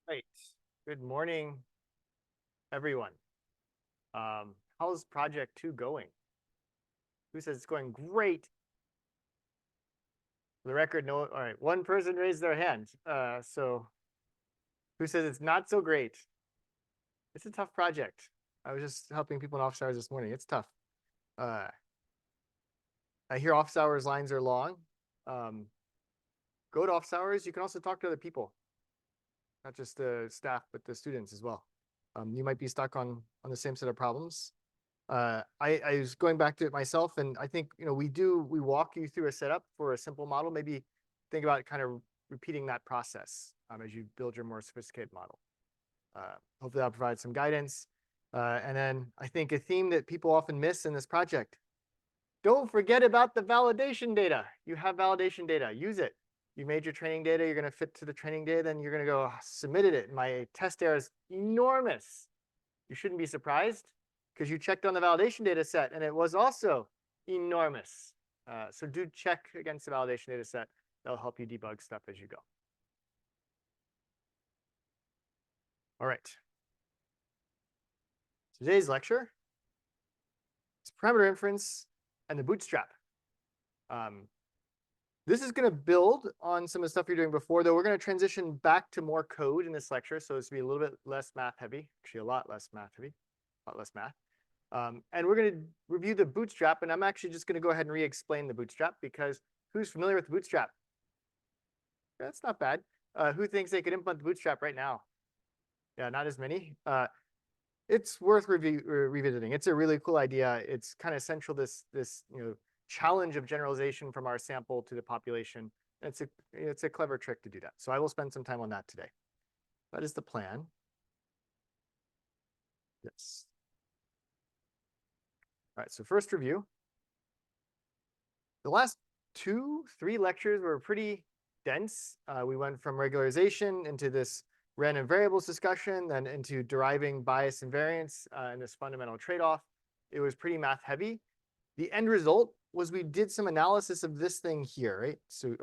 Right. Good morning, everyone. How's project 2 going? Who says it's going great? For the record, no. All right, one person raised their hand. So who says it's not so great? It's a tough project. I was just helping people in office hours this morning. It's tough. I hear office hours lines are long. Go to office hours. You can also talk to other people, not just the staff, but the students as well. You might be stuck on the same set of problems. I was going back to it myself, and I think we walk you through a setup for a simple model. Maybe think about kind of repeating that process as you build your more sophisticated model. Hopefully that'll provide some guidance. And then I think a theme that people often miss in this project: don't forget about the validation data. You have validation data, use it. You made your training data, you're going to fit to the training data, then you're going to go, submitted it. My test error is enormous. You shouldn't be surprised, because you checked on the validation data set and it was also enormous. So do check against the validation data set. That'll help you debug stuff as you go. All right. Today's lecture is parameter inference and the bootstrap. This is going to build on some of the stuff you're doing before, though we're going to transition back to more code in this lecture. So it's going to be a little bit less math heavy, actually a lot less math heavy, a lot less math. And we're going to review the bootstrap, and I'm actually just going to go ahead and re-explain the bootstrap, because who's familiar with the bootstrap? That's not bad. Who thinks they could implement the bootstrap right now? Yeah, not as many. It's worth revisiting. It's a really cool idea. It's kind of central this challenge of generalization from our sample to the population. It's a clever trick to do that. So I will spend some time on that today. That is the plan. Yes. All right, so first review. The last 2-3 lectures were pretty dense. We went from regularization into this random variables discussion, then into deriving bias and variance and this fundamental trade-off. It was pretty math heavy. The end result was we did some analysis of this thing here, right? So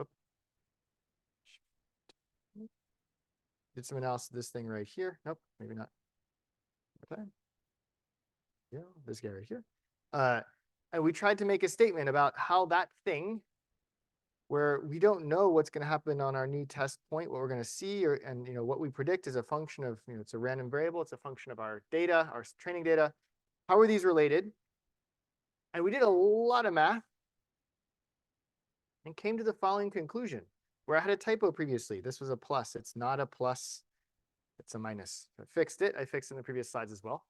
did some analysis of this thing right here. Nope, maybe not. Okay. Yeah, this guy right here. And we tried to make a statement about how that thing, where we don't know what's going to happen on our new test point, what we're going to see, and what we predict is a function of, it's a random variable, it's a function of our data, our training data. How are these related? And we did a lot of math and came to the following conclusion, where I had a typo previously. This was a plus. It's not a plus. It's a minus. I fixed it. I fixed it in the previous slides as well.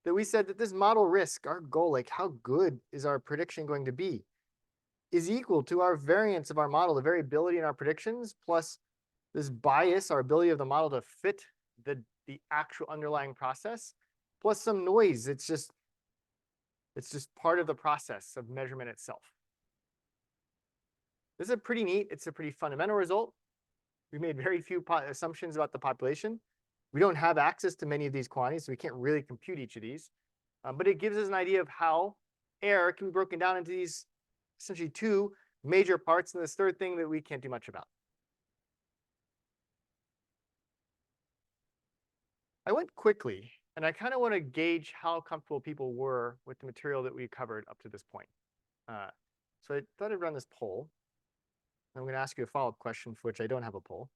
That we said that this model risk, our goal, like how good is our prediction going to be, is equal to our variance of our model, the variability in our predictions, plus this bias, our ability of the model to fit the actual underlying process, plus some noise. It's just part of the process of measurement itself. This is pretty neat. It's a pretty fundamental result. We made very few assumptions about the population. We don't have access to many of these quantities, so we can't really compute each of these. But it gives us an idea of how error can be broken down into these essentially 2 major parts, and this third thing that we can't do much about. I went quickly, and I kind of want to gauge how comfortable people were with the material that we covered up to this point. So I thought I'd run this poll. I'm going to ask you a follow-up question for which I don't have a poll.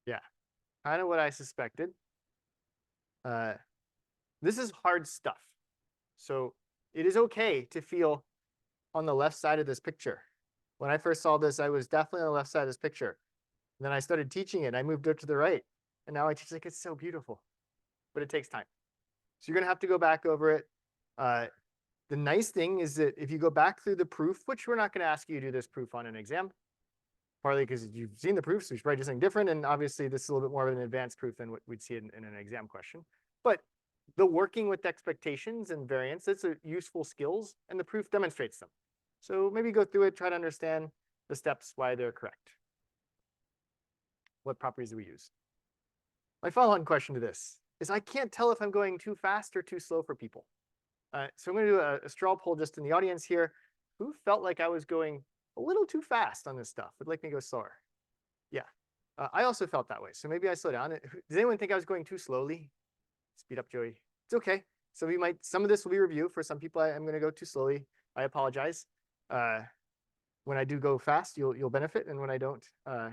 Yeah, kind of what I suspected. This is hard stuff. So it is okay to feel on the left side of this picture. When I first saw this, I was definitely on the left side of this picture. And then I started teaching it, and I moved up to the right. And now I teach like it's so beautiful. But it takes time. So you're going to have to go back over it. The nice thing is that if you go back through the proof, which we're not going to ask you to do this proof on an exam, partly because you've seen the proof, so you should probably do something different. And obviously, this is a little bit more of an advanced proof than what we'd see in an exam question. But the working with expectations and variance, it's a useful skills, and the proof demonstrates them. So maybe go through it, try to understand the steps, why they're correct. What properties do we use? My follow-on question to this is I can't tell if I'm going too fast or too slow for people. So I'm going to do a straw poll just in the audience here. Who felt like I was going a little too fast on this stuff. Would like me to go slower. Yeah, I also felt that way. So maybe I slow down. Does anyone think I was going too slowly? Speed up, Joey. It's okay. So some of this will be review. For some people, I'm going to go too slowly. I apologize. When I do go fast, you'll benefit, and when I don't,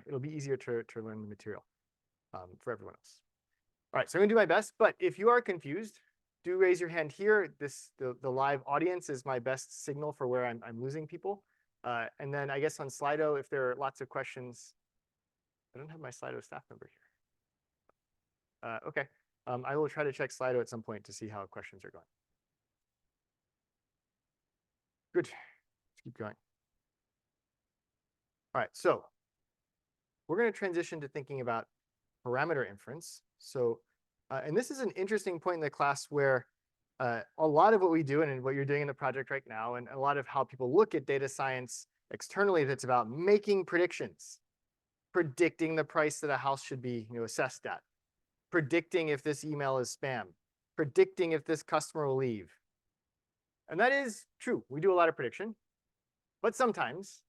it'll be easier to learn the material for everyone else. All right, so I'm gonna do my best, but if you are confused, do raise your hand here. The live audience is my best signal for where I'm losing people. And then I guess on Slido, if there are lots of questions, I don't have my Slido staff member here. Okay, I will try to check Slido at some point to see how questions are going. Good, let's keep going. All right, so we're gonna transition to thinking about parameter inference. So, and this is an interesting point in the class where a lot of what we do and what you're doing in the project right now, and a lot of how people look at data science externally, that's about making predictions, predicting the price that a house should be assessed at, predicting if this email is spam, predicting if this customer will leave. And that is true. We do a lot of prediction, but sometimes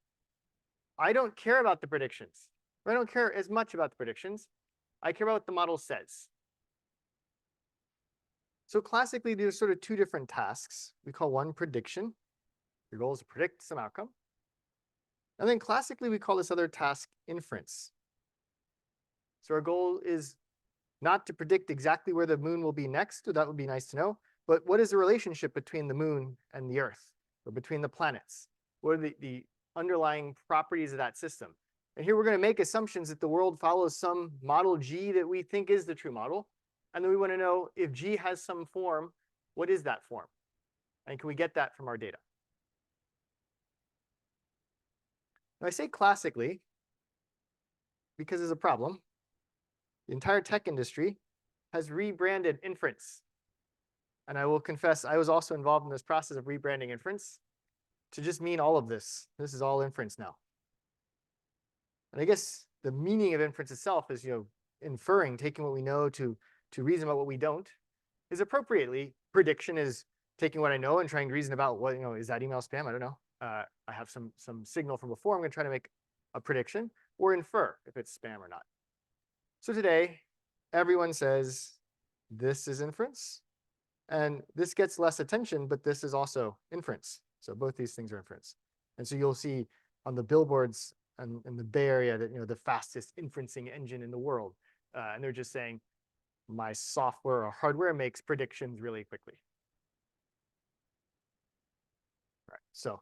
I don't care about the predictions. I don't care as much about the predictions. I care about what the model says. So classically, there's sort of two different tasks. We call one prediction. Your goal is to predict some outcome. And then classically, we call this other task inference. So our goal is not to predict exactly where the moon will be next, so that would be nice to know, but what is the relationship between the moon and the Earth, or between the planets? What are the underlying properties of that system? And here we're going to make assumptions that the world follows some model G that we think is the true model. And then we want to know if G has some form, what is that form? And can we get that from our data? Now I say classically because there's a problem. The entire tech industry has rebranded inference. And I will confess, I was also involved in this process of rebranding inference to just mean all of this. This is all inference now. And I guess the meaning of inference itself is, inferring, taking what we know to reason about what we don't, is appropriately. Prediction is taking what I know and trying to reason about what, is that email spam? I don't know. I have some signal from before. I'm going to try to make a prediction or infer if it's spam or not. So today, everyone says this is inference. And this gets less attention, but this is also inference. So both these things are inference. And so you'll see on the billboards in the Bay Area that, the fastest inferencing engine in the world. And they're just saying, my software or hardware makes predictions really quickly. All right. So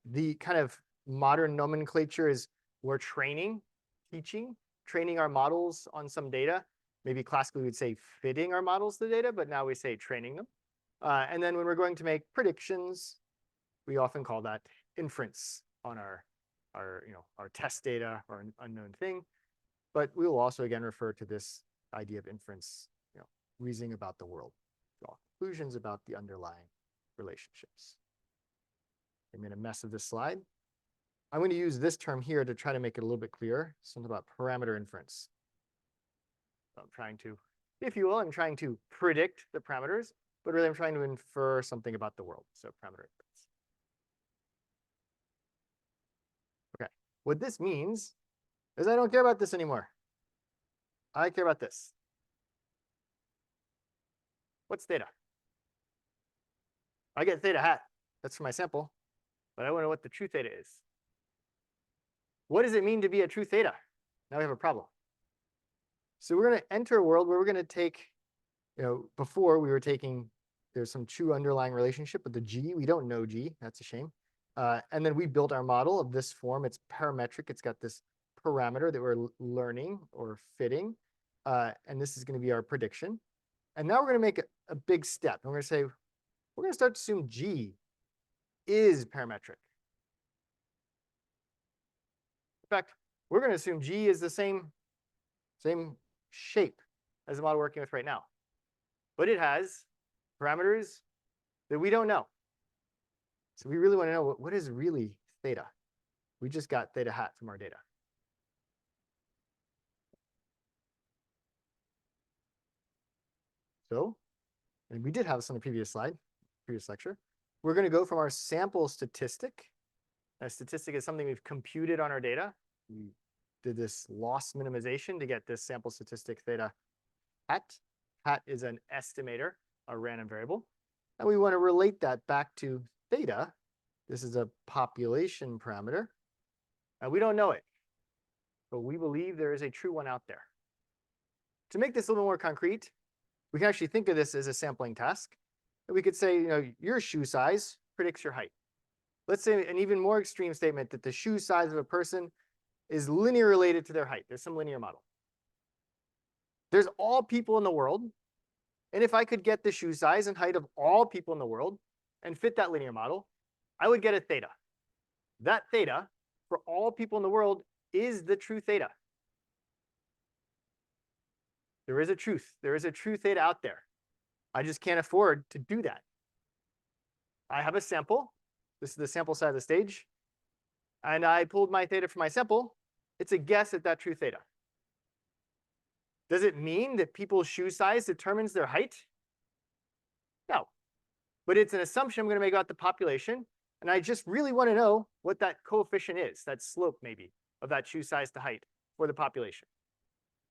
the kind of modern nomenclature is we're training our models on some data. Maybe classically we'd say fitting our models to the data, but now we say training them. And then when we're going to make predictions, we often call that inference on our test data or an unknown thing. But we will also again refer to this idea of inference, reasoning about the world, draw conclusions about the underlying relationships. I made a mess of this slide. I'm going to use this term here to try to make it a little bit clearer. Something about parameter inference. So I'm trying to, if you will, I'm trying to predict the parameters, but really I'm trying to infer something about the world. So parameter inference. Okay, what this means is I don't care about this anymore. I care about this. What's theta? I get theta hat. That's for my sample, but I want to know what the true theta is. What does it mean to be a true theta? Now we have a problem. So we're going to enter a world where we're going to take, before we were taking, there's some true underlying relationship with the G. We don't know G. That's a shame. And then we built our model of this form. It's parametric. It's got this parameter that we're learning or fitting. And this is going to be our prediction. And now we're going to make a big step. And we're going to say, we're going to start to assume G is parametric. In fact, we're going to assume G is the same shape as the model we're working with right now. But it has parameters that we don't know. So we really want to know what is really theta. We just got theta hat from our data. So, and we did have this on the previous slide, previous lecture. We're going to go from our sample statistic A statistic is something we've computed on our data. We did this loss minimization to get this sample statistic theta hat. Hat is an estimator, a random variable. And we want to relate that back to theta. This is a population parameter. And we don't know it, but we believe there is a true one out there. To make this a little more concrete, we can actually think of this as a sampling task. And we could say, your shoe size predicts your height. Let's say an even more extreme statement that the shoe size of a person is linear related to their height. There's some linear model. There's all people in the world. And if I could get the shoe size and height of all people in the world and fit that linear model, I would get a theta. That theta for all people in the world is the true theta. There is a truth. There is a true theta out there. I just can't afford to do that. I have a sample. This is the sample side of the stage. And I pulled my theta from my sample. It's a guess at that true theta. Does it mean that people's shoe size determines their height? No. But it's an assumption I'm going to make about the population. And I just really want to know what that coefficient is, that slope maybe, of that shoe size to height for the population.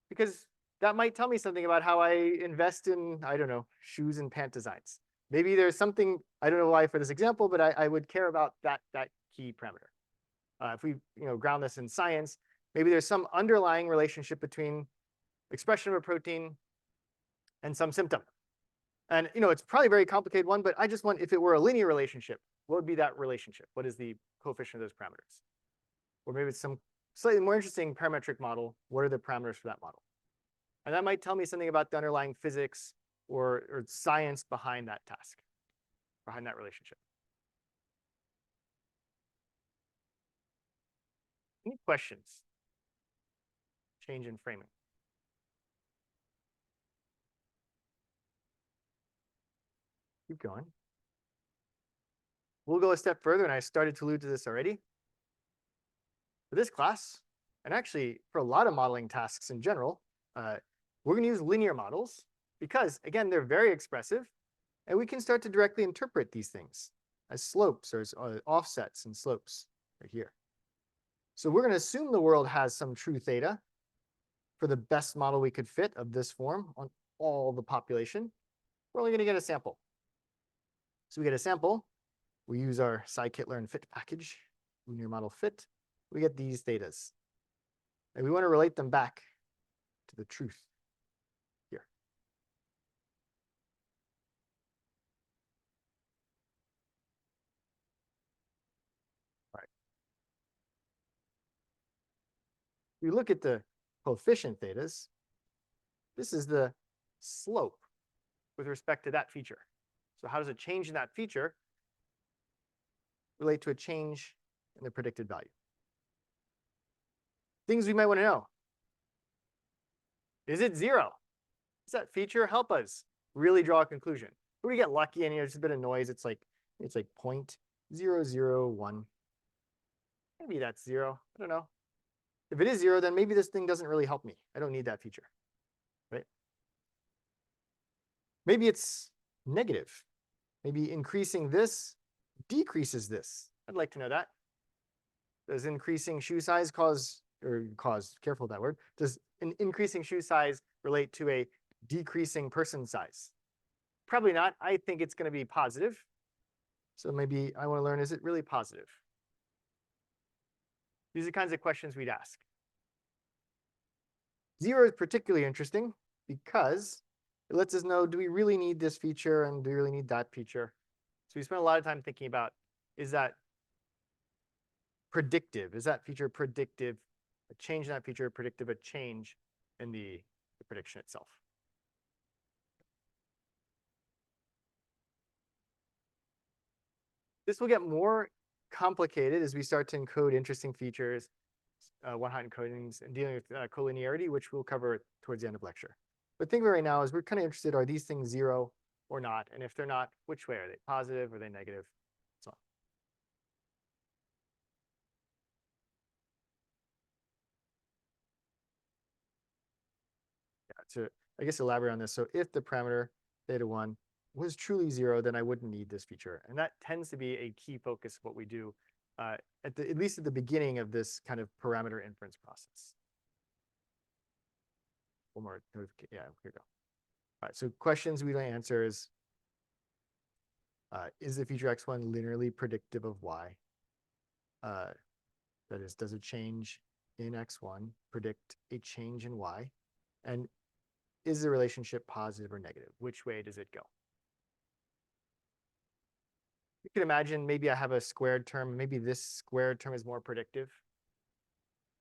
Because that might tell me something about how I invest in, I don't know, shoes and pant designs. Maybe there's something, I don't know why for this example, but I would care about that key parameter. If we ground this in science, maybe there's some underlying relationship between expression of a protein and some symptom. And it's probably a very complicated one, but I just want, if it were a linear relationship, what would be that relationship? What is the coefficient of those parameters? Or maybe it's some slightly more interesting parametric model. What are the parameters for that model? And that might tell me something about the underlying physics or science behind that task, behind that relationship. Any questions? Change in framing. Keep going. We'll go a step further, and I started to allude to this already. For this class, and actually for a lot of modeling tasks in general, we're going to use linear models because, again, they're very expressive, and we can start to directly interpret these things as slopes or as offsets and slopes right here. So we're going to assume the world has some true theta for the best model we could fit of this form on all the population. We're only going to get a sample. So we get a sample. We use our scikit-learn fit package, linear model fit. We get these thetas. And we want to relate them back to the truth here. All right. We look at the coefficient thetas. This is the slope with respect to that feature. So how does a change in that feature relate to a change in the predicted value? Things we might want to know. Is it 0? Does that feature help us really draw a conclusion? Or we get lucky and there's a bit of noise. It's like 0.001. Maybe that's 0. I don't know. If it is 0, then maybe this thing doesn't really help me. I don't need that feature, right? Maybe it's negative. Maybe increasing this decreases this. I'd like to know that. Does increasing shoe size careful with that word, does an increasing shoe size relate to a decreasing person size? Probably not. I think it's going to be positive. So maybe I want to learn, is it really positive? These are the kinds of questions we'd ask. 0 is particularly interesting because it lets us know, do we really need this feature and do we really need that feature? So we spent a lot of time thinking about, is that predictive? Is that feature predictive? A change in that feature predictive a change in the prediction itself? This will get more complicated as we start to encode interesting features, one-hot encodings, and dealing with collinearity, which we'll cover towards the end of lecture. But think of it right now is we're kind of interested, are these things 0 or not? And if they're not, which way? Are they positive? Are they negative? So on. Yeah, to, I guess, elaborate on this. So if the parameter theta1 was truly 0, then I wouldn't need this feature. And that tends to be a key focus of what we do at least at the beginning of this kind of parameter inference process. One more notification. Yeah, here we go. All right, so questions we don't answer is the feature x1 linearly predictive of y? That is, does a change in x1 predict a change in y? And is the relationship positive or negative? Which way does it go? You can imagine maybe I have a squared term. Maybe this squared term is more predictive.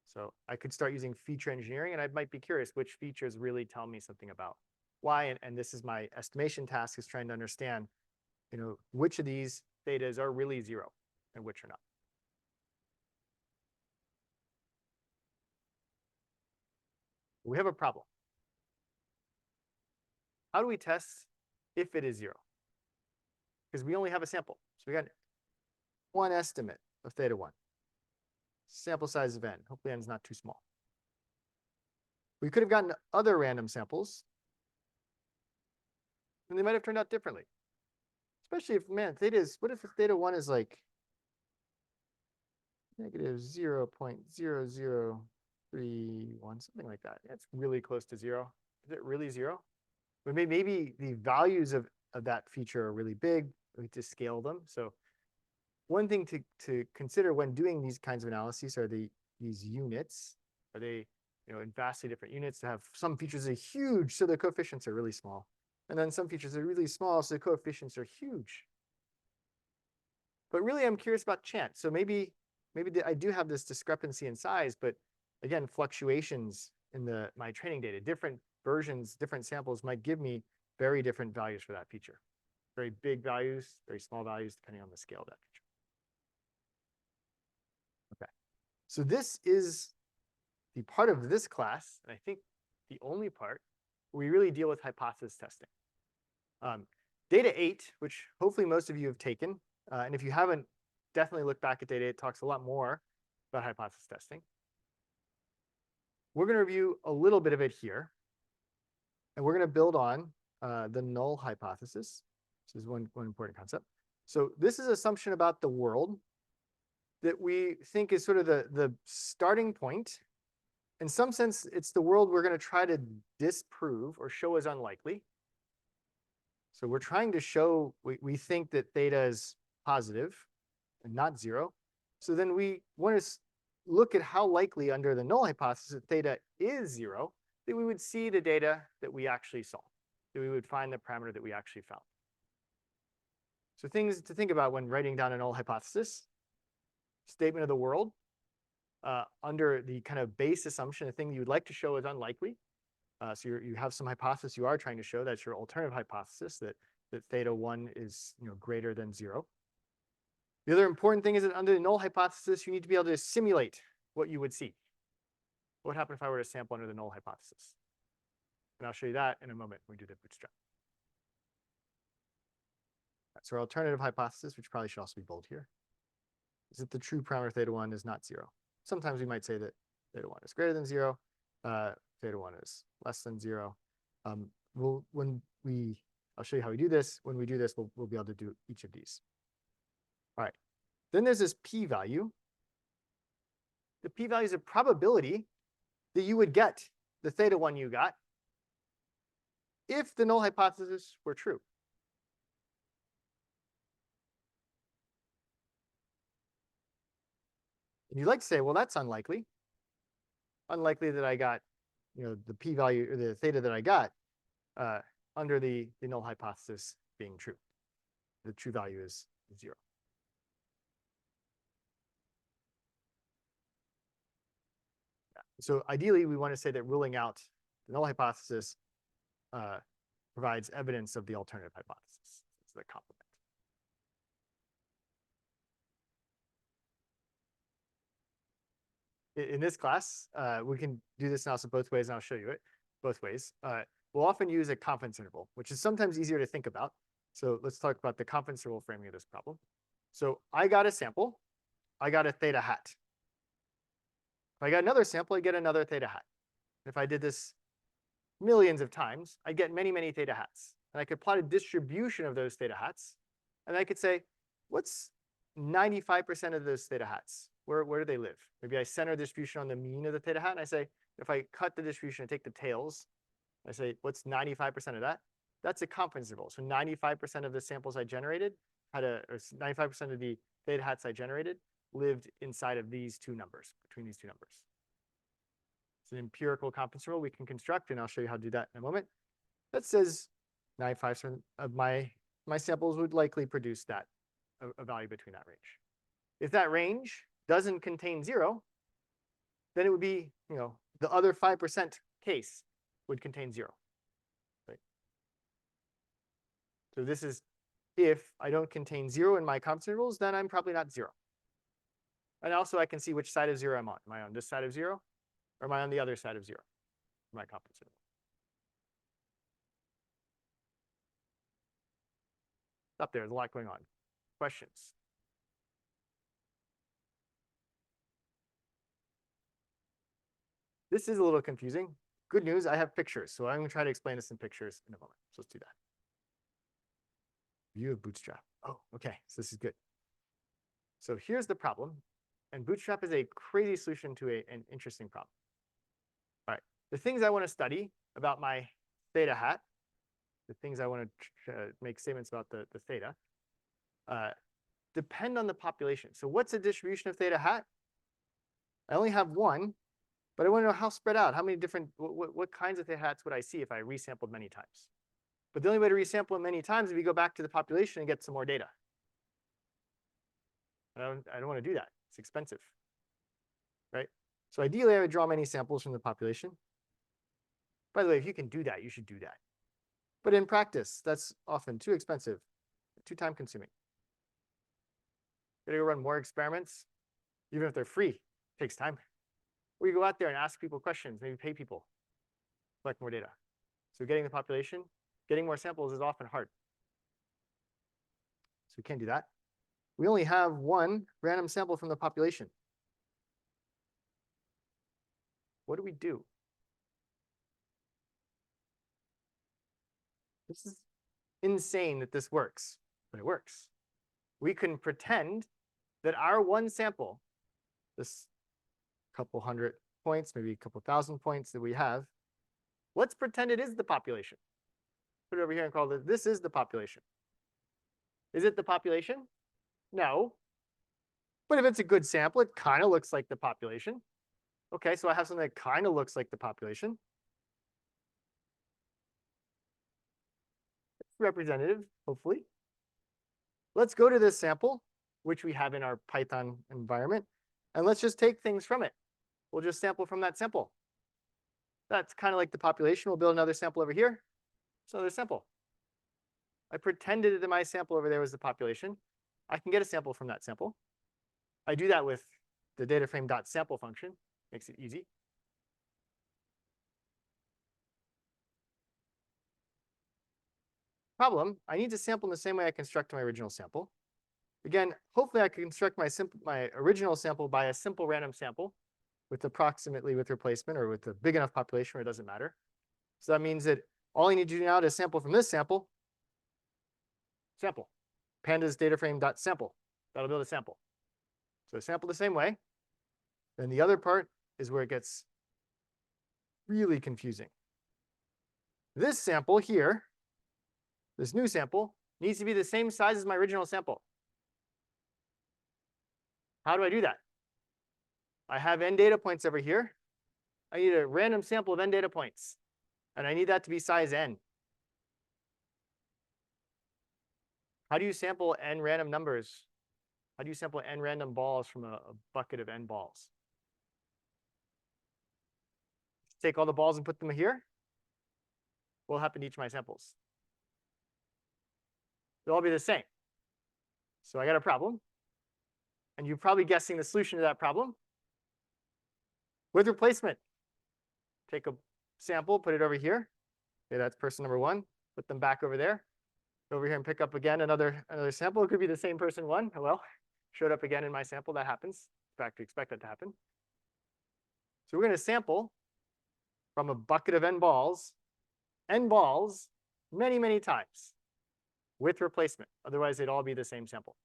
So I could start using feature engineering, and I might be curious which features really tell me something about y. And this is my estimation task, is trying to understand, which of these thetas are really 0 and which are not. We have a problem. How do we test if it is 0? Because we only have a sample. So we got one estimate of theta 1. Sample size of n. Hopefully n is not too small. We could have gotten other random samples, and they might have turned out differently. Especially if, man, what if theta 1 is like negative 0.0031, something like that. That's really close to 0. Is it really 0? But maybe the values of that feature are really big. We just scale them. So one thing to consider when doing these kinds of analyses are these units. Are they in vastly different units? To have some features are huge, so the coefficients are really small. And then some features are really small, so the coefficients are huge. But really, I'm curious about chance. So maybe I do have this discrepancy in size, but again, fluctuations in my training data, different versions, different samples might give me very different values for that feature. Very big values, very small values, depending on the scale of that feature. Okay, so this is the part of this class, and I think the only part where we really deal with hypothesis testing. Data 8, which hopefully most of you have taken, and if you haven't, definitely look back at data 8. It talks a lot more about hypothesis testing. We're going to review a little bit of it here, and we're going to build on the null hypothesis. This is one important concept. So this is an assumption about the world that we think is sort of the starting point. In some sense, it's the world we're going to try to disprove or show as unlikely. So we're trying to show, we think that theta is positive and not 0. So then we want to look at how likely under the null hypothesis that theta is 0, that we would see the data that we actually saw, that we would find the parameter that we actually found. So things to think about when writing down a null hypothesis: statement of the world, under the kind of base assumption, a thing you would like to show is unlikely. So you have some hypothesis you are trying to show. That's your alternative hypothesis, that theta 1 is greater than 0. The other important thing is that under the null hypothesis, you need to be able to simulate what you would see. What would happen if I were to sample under the null hypothesis? And I'll show you that in a moment when we do the bootstrap. So our alternative hypothesis, which probably should also be bold here, is that the true parameter theta 1 is not 0. Sometimes we might say that theta 1 is greater than 0. Theta 1 is less than 0. I'll show you how we do this. When we do this, we'll be able to do each of these. All right. Then there's this p-value. The p-value is a probability that you would get the theta 1 you got if the null hypothesis were true. And you'd like to say, well, that's unlikely. Unlikely that I got, the p-value or the theta that I got under the null hypothesis being true. The true value is 0. Yeah. So ideally, we want to say that ruling out the null hypothesis provides evidence of the alternative hypothesis. It's the complement. In this class, we can do this analysis both ways, and I'll show you it both ways. We'll often use a confidence interval, which is sometimes easier to think about. So let's talk about the confidence interval framing of this problem. So I got a sample. I got a theta hat. If I got another sample, I get another theta hat. If I did this millions of times, I get many, many theta hats. And I could plot a distribution of those theta hats. And I could say, what's 95% of those theta hats, where do they live? Maybe I center distribution on the mean of the theta hat, and I say, if I cut the distribution and take the tails, I say, what's 95% of that? That's a confidence interval. So 95% of the samples I generated or 95% of the theta hats I generated lived inside of these two numbers, between these two numbers. It's an empirical confidence interval we can construct, and I'll show you how to do that in a moment. That says 95% of my samples would likely produce that, a value between that range. If that range doesn't contain 0, then it would be, the other 5% case would contain 0. Right? So this is if I don't contain 0 in my confidence intervals, then I'm probably not 0. And also I can see which side of 0 I'm on. Am I on this side of 0? Or am I on the other side of 0? My confidence interval. Stop there. There's a lot going on. Questions? This is a little confusing. Good news, I have pictures. So I'm going to try to explain this in pictures in a moment. So let's do that. View of Bootstrap. Oh, okay. So this is good. So here's the problem. And Bootstrap is a crazy solution to an interesting problem. All right. The things I want to study about my theta hat, the things I want to make statements about the theta, depend on the population. So what's the distribution of theta hat? I only have one, but I want to know how spread out, how many different, what kinds of theta hats would I see if I resampled many times? But the only way to resample them many times is if you go back to the population and get some more data. I don't want to do that. It's expensive, right? So ideally, I would draw many samples from the population. By the way, if you can do that, you should do that. But in practice, that's often too expensive, too time consuming. You gotta go run more experiments, even if they're free, it takes time. Or you go out there and ask people questions, maybe pay people, collect more data. So getting the population, getting more samples is often hard. So we can't do that. We only have one random sample from the population. What do? This is insane that this works, but it works. We can pretend that our one sample, this couple hundred points, maybe a couple thousand points that we have, let's pretend it is the population. Put it over here and call it, this is the population. Is it the population? No. But if it's a good sample, it kind of looks like the population. Okay, so I have something that kind of looks like the population. It's representative, hopefully. Let's go to this sample, which we have in our Python environment, and let's just take things from it. We'll just sample from that sample. That's kind of like the population. We'll build another sample over here. It's another sample. I pretended that my sample over there was the population. I can get a sample from that sample. I do that with the dataframe.sample function. Makes it easy. Problem, I need to sample in the same way I construct my original sample. Again, hopefully I can construct my original sample by a simple random sample with approximately with replacement or with a big enough population where it doesn't matter. So that means that all I need to do now is sample from this sample. Pandas dataframe.sample. That'll build a sample. So sample the same way. Then the other part is where it gets really confusing. This sample here, this new sample, needs to be the same size as my original sample. How do I do that? I have n data points over here. I need a random sample of n data points. And I need that to be size n. How do you sample n random numbers? How do you sample n random balls from a bucket of n balls? Take all the balls and put them here. What will happen to each of my samples? They'll all be the same. So I got a problem. And you're probably guessing the solution to that problem. With replacement, take a sample, put it over here. Okay, that's person number one. Put them back over there. Go over here and pick up again another sample. It could be the same person one. Oh, well, showed up again in my sample. That happens. In fact, we expect that to happen. So we're going to sample from a bucket of n balls, many, many times with replacement. Otherwise, they'd all be the same sample.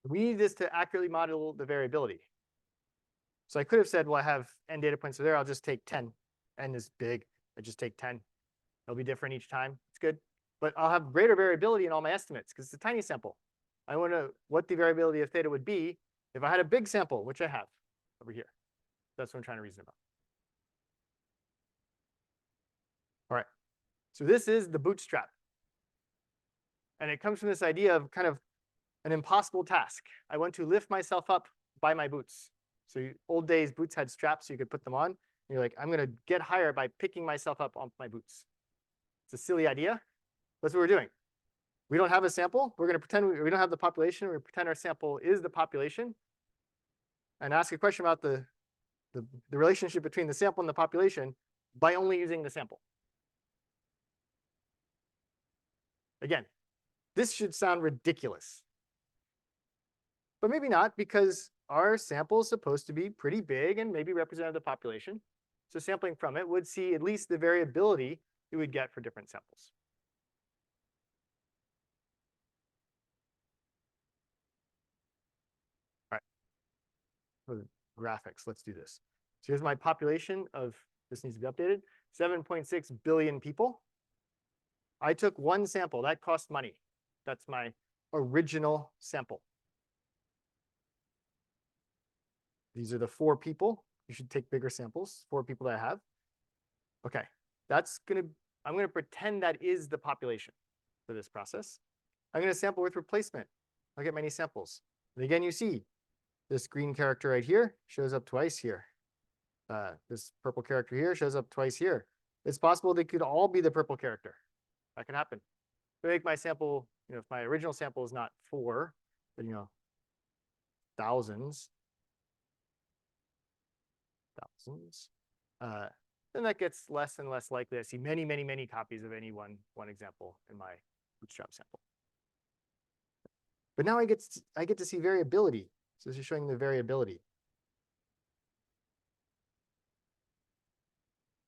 We need this to accurately model the variability. So I could have said, well, I have n data points there. I'll just take 10. N is big. I just take 10. It'll be different each time. It's good. But I'll have greater variability in all my estimates because it's a tiny sample. I want to know what the variability of theta would be if I had a big sample, which I have over here. That's what I'm trying to reason about. All right. So this is the bootstrap. And it comes from this idea of kind of an impossible task. I want to lift myself up by my boots. So old days, boots had straps, so you could put them on. And you're like, I'm going to get higher by picking myself up on my boots. It's a silly idea. That's what we're doing. We don't have a sample. We're going to pretend we don't have the population. We're going to pretend our sample is the population and ask a question about the relationship between the sample and the population by only using the sample. Again, this should sound ridiculous. But maybe not, because our sample is supposed to be pretty big and maybe representative of the population. So sampling from it would see at least the variability you would get for different samples. All right. For the graphics, let's do this. So here's my population of, this needs to be updated, 7.6 billion people. I took one sample. That cost money. That's my original sample. These are the 4 people. You should take bigger samples, 4 people that I have. Okay, I'm gonna pretend that is the population for this process. I'm gonna sample with replacement. I'll get many samples. And again, you see this green character right here shows up twice here. This purple character here shows up twice here. It's possible they could all be the purple character. That can happen. If I make my sample, if my original sample is not 4, but thousands, then that gets less and less likely. I see many, many, many copies of any one example in my bootstrap sample. But now I get to see variability. So this is showing the variability.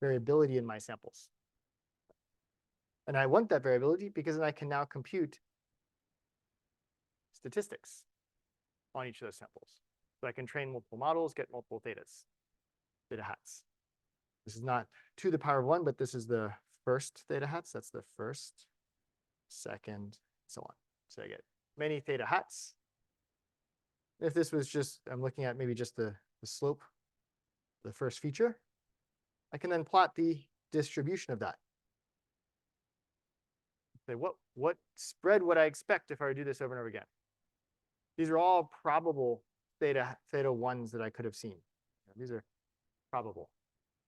Variability in my samples. And I want that variability because then I can now compute statistics on each of those samples. So I can train multiple models, get multiple theta hats. This is not to the power of 1, but this is the first theta hats. That's the first, second, so on. So I get many theta hats. If this was just, I'm looking at maybe just the slope, the first feature, I can then plot the distribution of that. Say, what spread would I expect if I were to do this over and over again? These are all probable theta ones that I could have seen. These are probable.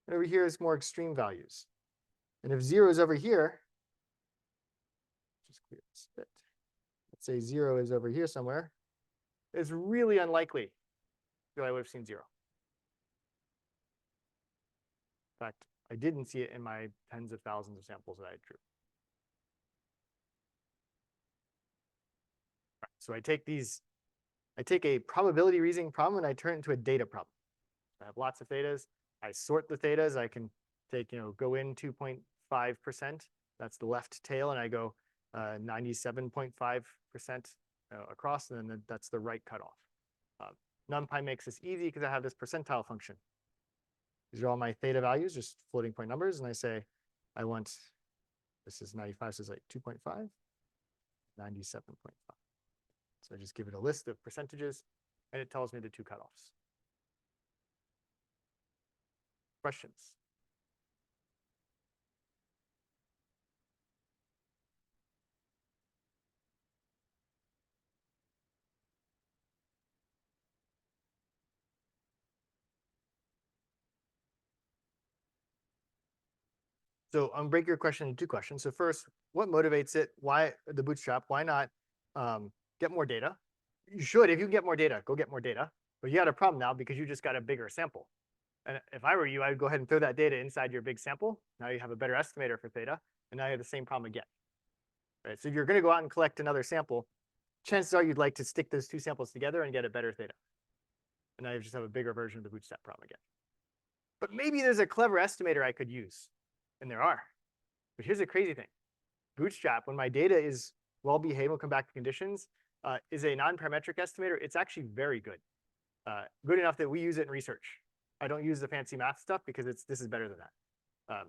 And over here is more extreme values. And if 0 is over here, just clear this bit. Let's say 0 is over here somewhere. It's really unlikely that I would have seen 0. In fact, I didn't see it in my tens of thousands of samples that I drew. Right, so I take a probability reasoning problem and I turn it into a data problem. I have lots of thetas. I sort the thetas. I can take, go in 2.5%. That's the left tail, and I go 97.5% across, and then that's the right cutoff. NumPy makes this easy because I have this percentile function. These are all my theta values, just floating point numbers, and I say I want, this is 95, so it's like 2.5, 97.5. So I just give it a list of percentages, and it tells me the 2 cutoffs. Questions? So I'm break your question into 2 questions. So first, what motivates it? Why the bootstrap? Why not get more data? You should, if you get more data, go get more data. But you got a problem now because you just got a bigger sample. And if I were you, I would go ahead and throw that data inside your big sample. Now you have a better estimator for theta, and now you have the same problem again. Right? So if you're going to go out and collect another sample, chances are you'd like to stick those 2 samples together and get a better theta. And now you just have a bigger version of the bootstrap problem again. But maybe there's a clever estimator I could use. And there are. But here's the crazy thing. Bootstrap, when my data is well behaved, we'll come back to conditions, is a non-parametric estimator. It's actually very good. Good enough that we use it in research. I don't use the fancy math stuff because this is better than that.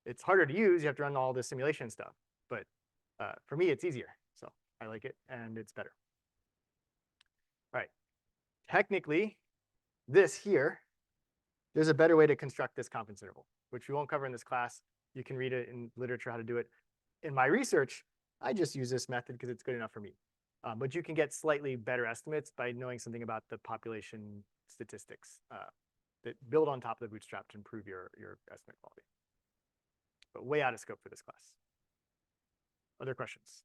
It's harder to use. You have to run all the simulation stuff. But for me, it's easier. So I like it, and it's better. All right. Technically, this here, there's a better way to construct this confidence interval, which we won't cover in this class. You can read it in literature how to do it. In my research, I just use this method because it's good enough for me. But you can get slightly better estimates by knowing something about the population statistics that build on top of the bootstrap to improve your estimate quality. But way out of scope for this class. Other questions?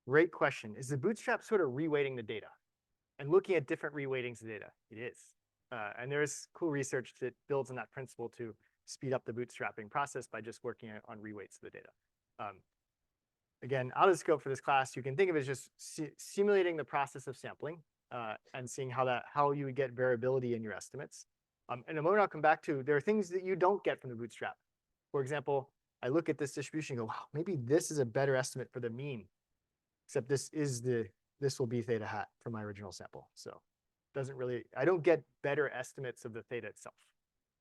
Great question. Is the bootstrap sort of reweighting the data and looking at different reweightings of data? It is. And there's cool research that builds on that principle to speed up the bootstrapping process by just working on reweights of the data. Again, out of scope for this class, you can think of it as just simulating the process of sampling and seeing how you would get variability in your estimates. In a moment, I'll come back to, there are things that you don't get from the bootstrap. For example, I look at this distribution and go, wow, maybe this is a better estimate for the mean, except this will be theta hat from my original sample. So I don't get better estimates of the theta itself.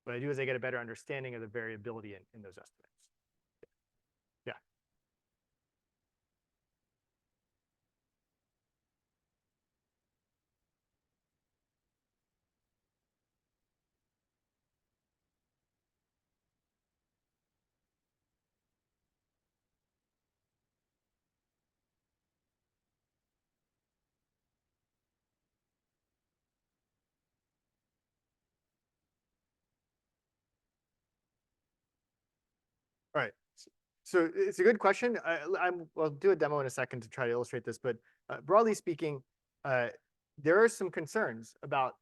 What I do is I get a better understanding of the variability in those estimates. Yeah. All right. So it's a good question. I'll do a demo in a second to try to illustrate this, but broadly speaking, there are some concerns about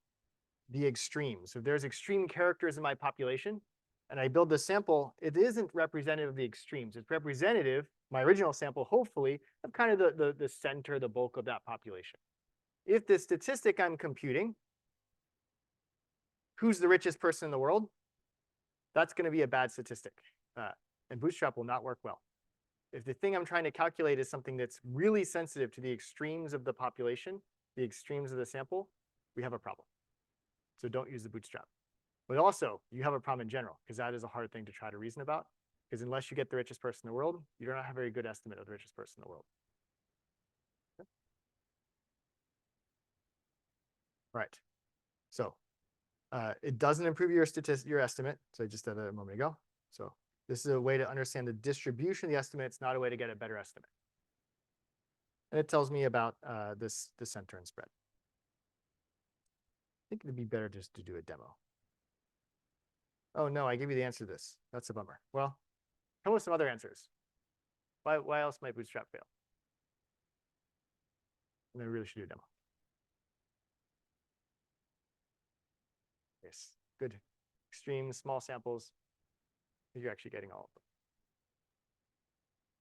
the extremes. If there's extreme characters in my population, and I build this sample, it isn't representative of the extremes. It's representative, my original sample, hopefully, of kind of the center, the bulk of that population. If the statistic I'm computing, who's the richest person in the world, that's going to be a bad statistic. And Bootstrap will not work well. If the thing I'm trying to calculate is something that's really sensitive to the extremes of the population, the extremes of the sample, we have a problem. So don't use the Bootstrap. But also, you have a problem in general, because that is a hard thing to try to reason about. Because unless you get the richest person in the world, you don't have a very good estimate of the richest person in the world. Okay. Right. So it doesn't improve your estimate. So I just did that a moment ago. So this is a way to understand the distribution of the estimate. It's not a way to get a better estimate. And it tells me about the center and spread. I think it'd be better just to do a demo. Oh, no, I gave you the answer to this. That's a bummer. Well, come with some other answers. Why else might Bootstrap fail? And I really should do a demo. Yes, good. Extreme, small samples. You're actually getting all of them.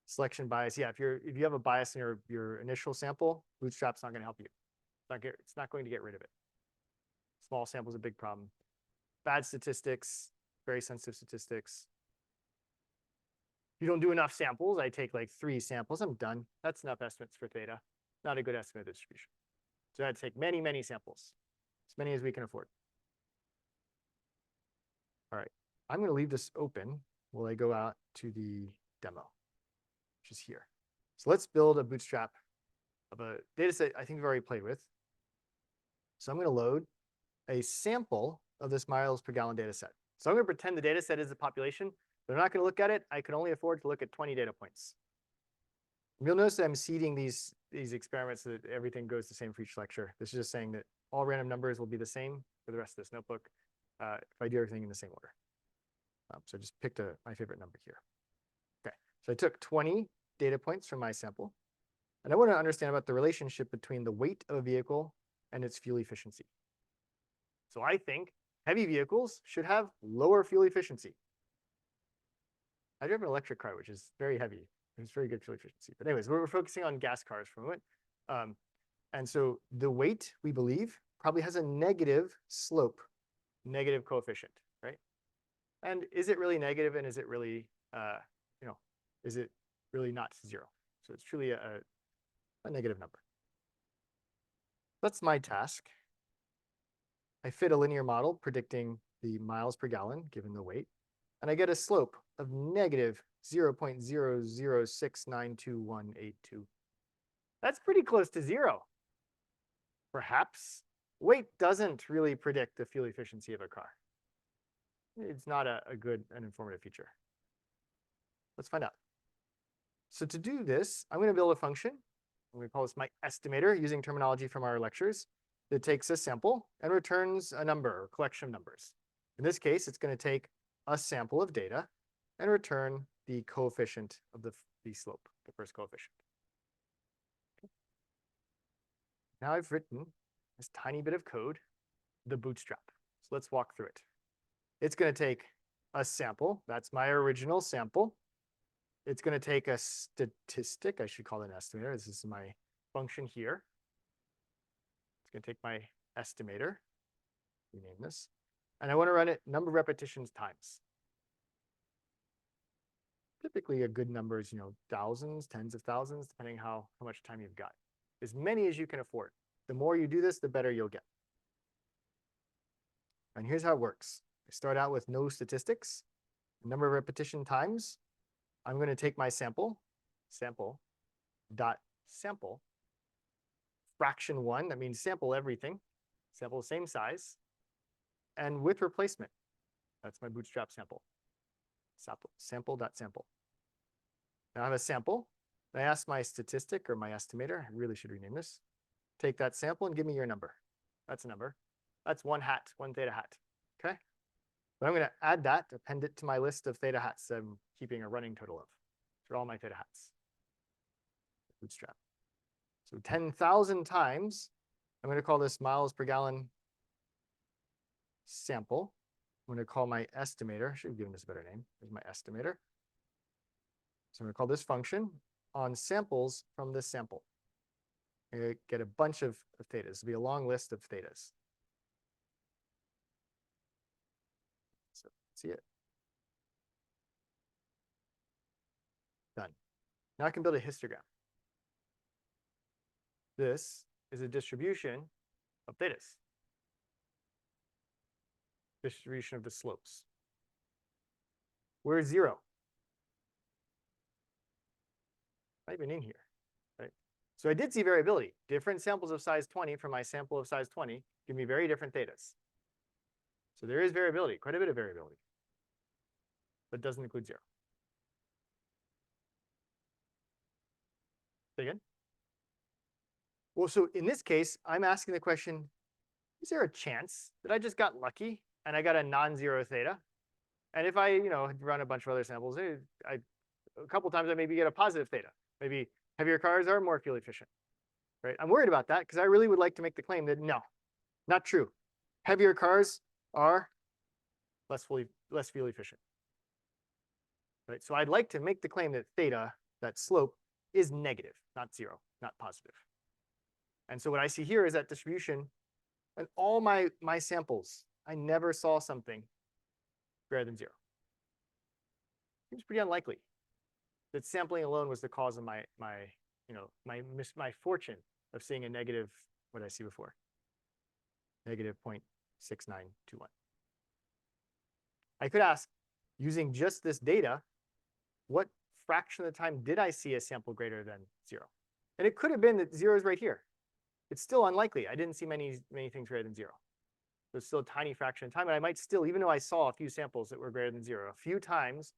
Selection bias. Yeah, if you have a bias in your initial sample, Bootstrap's not going to help you. It's not going to get rid of it. Small sample is a big problem. Bad statistics, very sensitive statistics. You don't do enough samples. I take like 3 samples. I'm done. That's enough estimates for theta. Not a good estimate of the distribution. So I had to take many, many samples, as many as we can afford. All right, I'm going to leave this open while I go out to the demo, which is here. So let's build a Bootstrap of a data set I think we've already played with. So I'm going to load a sample of this miles per gallon data set. So I'm going to pretend the data set is the population, but I'm not going to look at it. I can only afford to look at 20 data points. You'll notice that I'm seeding these experiments so that everything goes the same for each lecture. This is just saying that all random numbers will be the same for the rest of this notebook if I do everything in the same order. So I just picked my favorite number here. Okay, so I took 20 data points from my sample, and I want to understand about the relationship between the weight of a vehicle and its fuel efficiency. So I think heavy vehicles should have lower fuel efficiency. I drive an electric car, which is very heavy. It's very good fuel efficiency. But anyways, we're focusing on gas cars for a moment. And so the weight, we believe, probably has a negative slope, negative coefficient, right? And is it really negative, and is it really, is it really not zero? So it's truly a negative number. That's my task. I fit a linear model predicting the miles per gallon given the weight, and I get a slope of negative 0.00692182. That's pretty close to zero. Perhaps weight doesn't really predict the fuel efficiency of a car. It's not a good and informative feature. Let's find out. So to do this, I'm going to build a function. I'm going to call this my estimator using terminology from our lectures that takes a sample and returns a number or collection of numbers. In this case, it's going to take a sample of data and return the coefficient of the slope, the first coefficient. Okay. Now I've written this tiny bit of code, the Bootstrap. So let's walk through it. It's going to take a sample. That's my original sample. It's going to take a statistic. I should call it an estimator. This is my function here. It's going to take my estimator, rename this, and I want to run it number of repetitions times. Typically a good number is, thousands, tens of thousands, depending how much time you've got. As many as you can afford. The more you do this, the better you'll get. And here's how it works. I start out with no statistics, number of repetition times. I'm going to take my sample dot sample, fraction 1, that means sample everything, sample the same size, and with replacement. That's my Bootstrap sample. Sample dot sample. Now I have a sample. I ask my statistic or my estimator, I really should rename this, take that sample and give me your number. That's a number. That's one theta hat. Okay? But I'm going to add that, append it to my list of theta hats that I'm keeping a running total of. So all my theta hats. Bootstrap. So 10,000 times, I'm going to call this miles per gallon sample. I'm going to call my estimator. I should have given this a better name. Here's my estimator. So I'm going to call this function on samples from this sample. I'm going to get a bunch of thetas. It'll be a long list of thetas. So see it. Done. Now I can build a histogram. This is a distribution of thetas. Distribution of the slopes. Where's 0? Not even in here, right? So I did see variability. Different samples of size 20 from my sample of size 20 give me very different thetas. So there is variability, quite a bit of variability, but doesn't include 0. Say again? Well, so in this case, I'm asking the question, is there a chance that I just got lucky and I got a non-zero theta? And if I, run a bunch of other samples, a couple times I maybe get a positive theta. Maybe heavier cars are more fuel efficient, right? I'm worried about that because I really would like to make the claim that no, not true. Heavier cars are less fuel efficient, right? So I'd like to make the claim that theta, that slope, is negative, not 0, not positive. And so what I see here is that distribution, and all my samples, I never saw something greater than 0. Seems pretty unlikely that sampling alone was the cause of my fortune of seeing a negative, what did I see before? Negative 0.6921. I could ask, using just this data, what fraction of the time did I see a sample greater than 0? And it could have been that 0 is right here. It's still unlikely. I didn't see many things greater than 0. So it's still a tiny fraction of time, and I might still, even though I saw a few samples that were greater than 0, a few times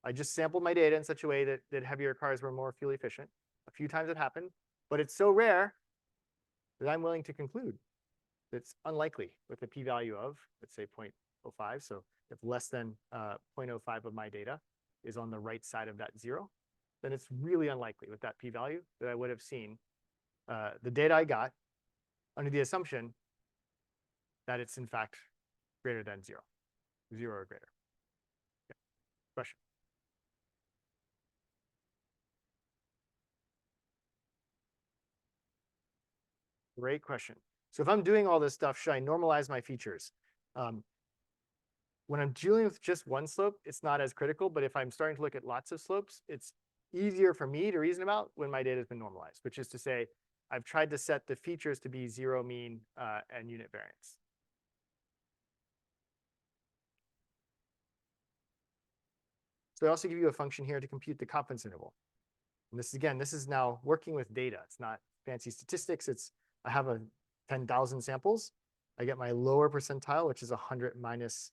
I just sampled my data in such a way that heavier cars were more fuel efficient. A few times it happened, but it's so rare that I'm willing to conclude that it's unlikely with a p-value of, let's say, 0.05. So if less than 0.05 of my data is on the right side of that 0, then it's really unlikely with that p-value that I would have seen the data I got under the assumption that it's in fact greater than 0, 0 or greater. Yeah. Question? Great question. So if I'm doing all this stuff, should I normalize my features? When I'm dealing with just one slope, it's not as critical, but if I'm starting to look at lots of slopes, it's easier for me to reason about when my data has been normalized, which is to say, I've tried to set the features to be zero mean and unit variance. So I also give you a function here to compute the confidence interval. And this, again, this is now working with data. It's not fancy statistics. I have 10,000 samples. I get my lower percentile, which is 100 minus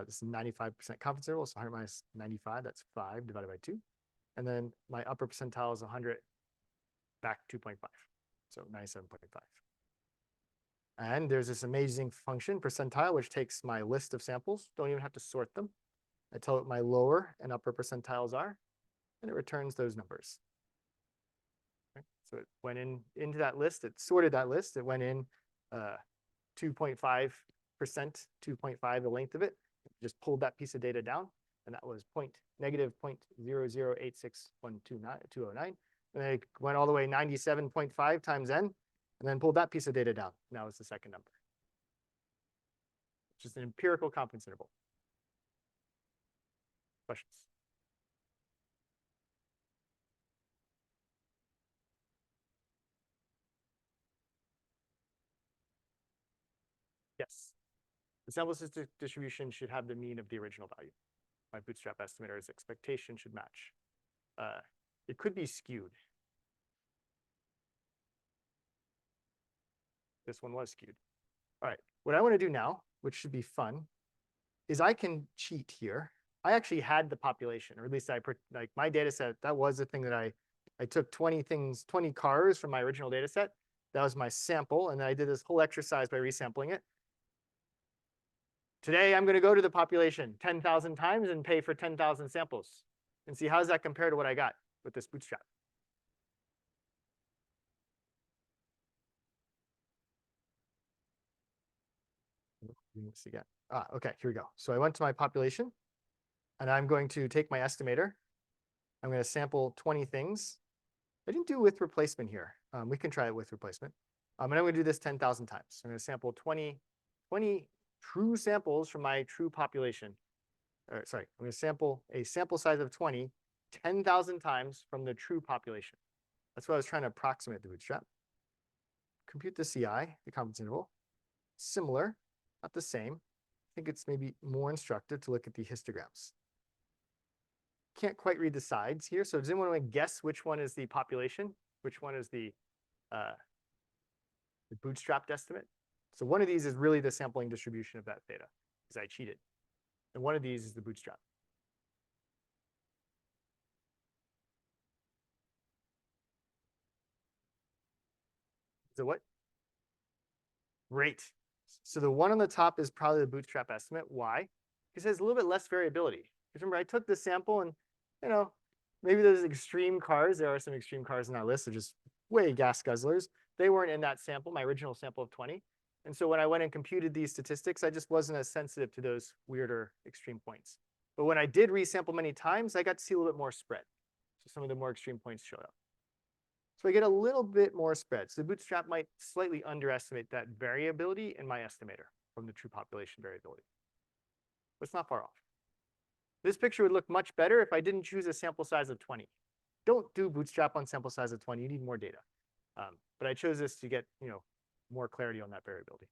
this is 95% confidence interval. So 100 minus 95, that's 5 divided by 2. And then my upper percentile is 100 back 2.5. So 97.5. And there's this amazing function, percentile, which takes my list of samples. Don't even have to sort them. I tell it what my lower and upper percentiles are, and it returns those numbers. Okay. So it went into that list. It sorted that list. It went in 2.5%, 2.5 the length of it. Just pulled that piece of data down, and that was negative 0.0086129. And then it went all the way 97.5 times n, and then pulled that piece of data down. Now it's the second number. It's just an empirical confidence interval. Questions? Yes. The sample distribution should have the mean of the original value. My bootstrap estimator's expectation should match. It could be skewed. This one was skewed. All right, what I want to do now, which should be fun, is I can cheat here. I actually had the population, or at least like my data set, that was the thing that I took 20 cars from my original data set. That was my sample, and then I did this whole exercise by resampling it. Today, I'm going to go to the population 10,000 times and pay for 10,000 samples and see how does that compare to what I got with this bootstrap. This again. Okay, here we go. So I went to my population, and I'm going to take my estimator. I'm going to sample 20 things. I didn't do with replacement here. We can try it with replacement. And I'm going to do this 10,000 times. I'm going to sample 20 true samples from my true population. Sorry, I'm going to sample a sample size of 20, 10,000 times from the true population. That's what I was trying to approximate the bootstrap. Compute the CI, the confidence interval. Similar, not the same. I think it's maybe more instructive to look at the histograms. Can't quite read the sides here. So does anyone want to guess which one is the population? Which one is the bootstrapped estimate? So one of these is really the sampling distribution of that theta, because I cheated. And one of these is the bootstrap. So what? Great. So the one on the top is probably the bootstrap estimate. Why? Because it has a little bit less variability. Because remember, I took the sample and, maybe those extreme cars, there are some extreme cars in that list, they're just way gas guzzlers. They weren't in that sample, my original sample of 20. And so when I went and computed these statistics, I just wasn't as sensitive to those weirder extreme points. But when I did resample many times, I got to see a little bit more spread. So some of the more extreme points showed up. So I get a little bit more spread. So the bootstrap might slightly underestimate that variability in my estimator from the true population variability. But it's not far off. This picture would look much better if I didn't choose a sample size of 20. Don't do bootstrap on sample size of 20. You need more data. But I chose this to get more clarity on that variability.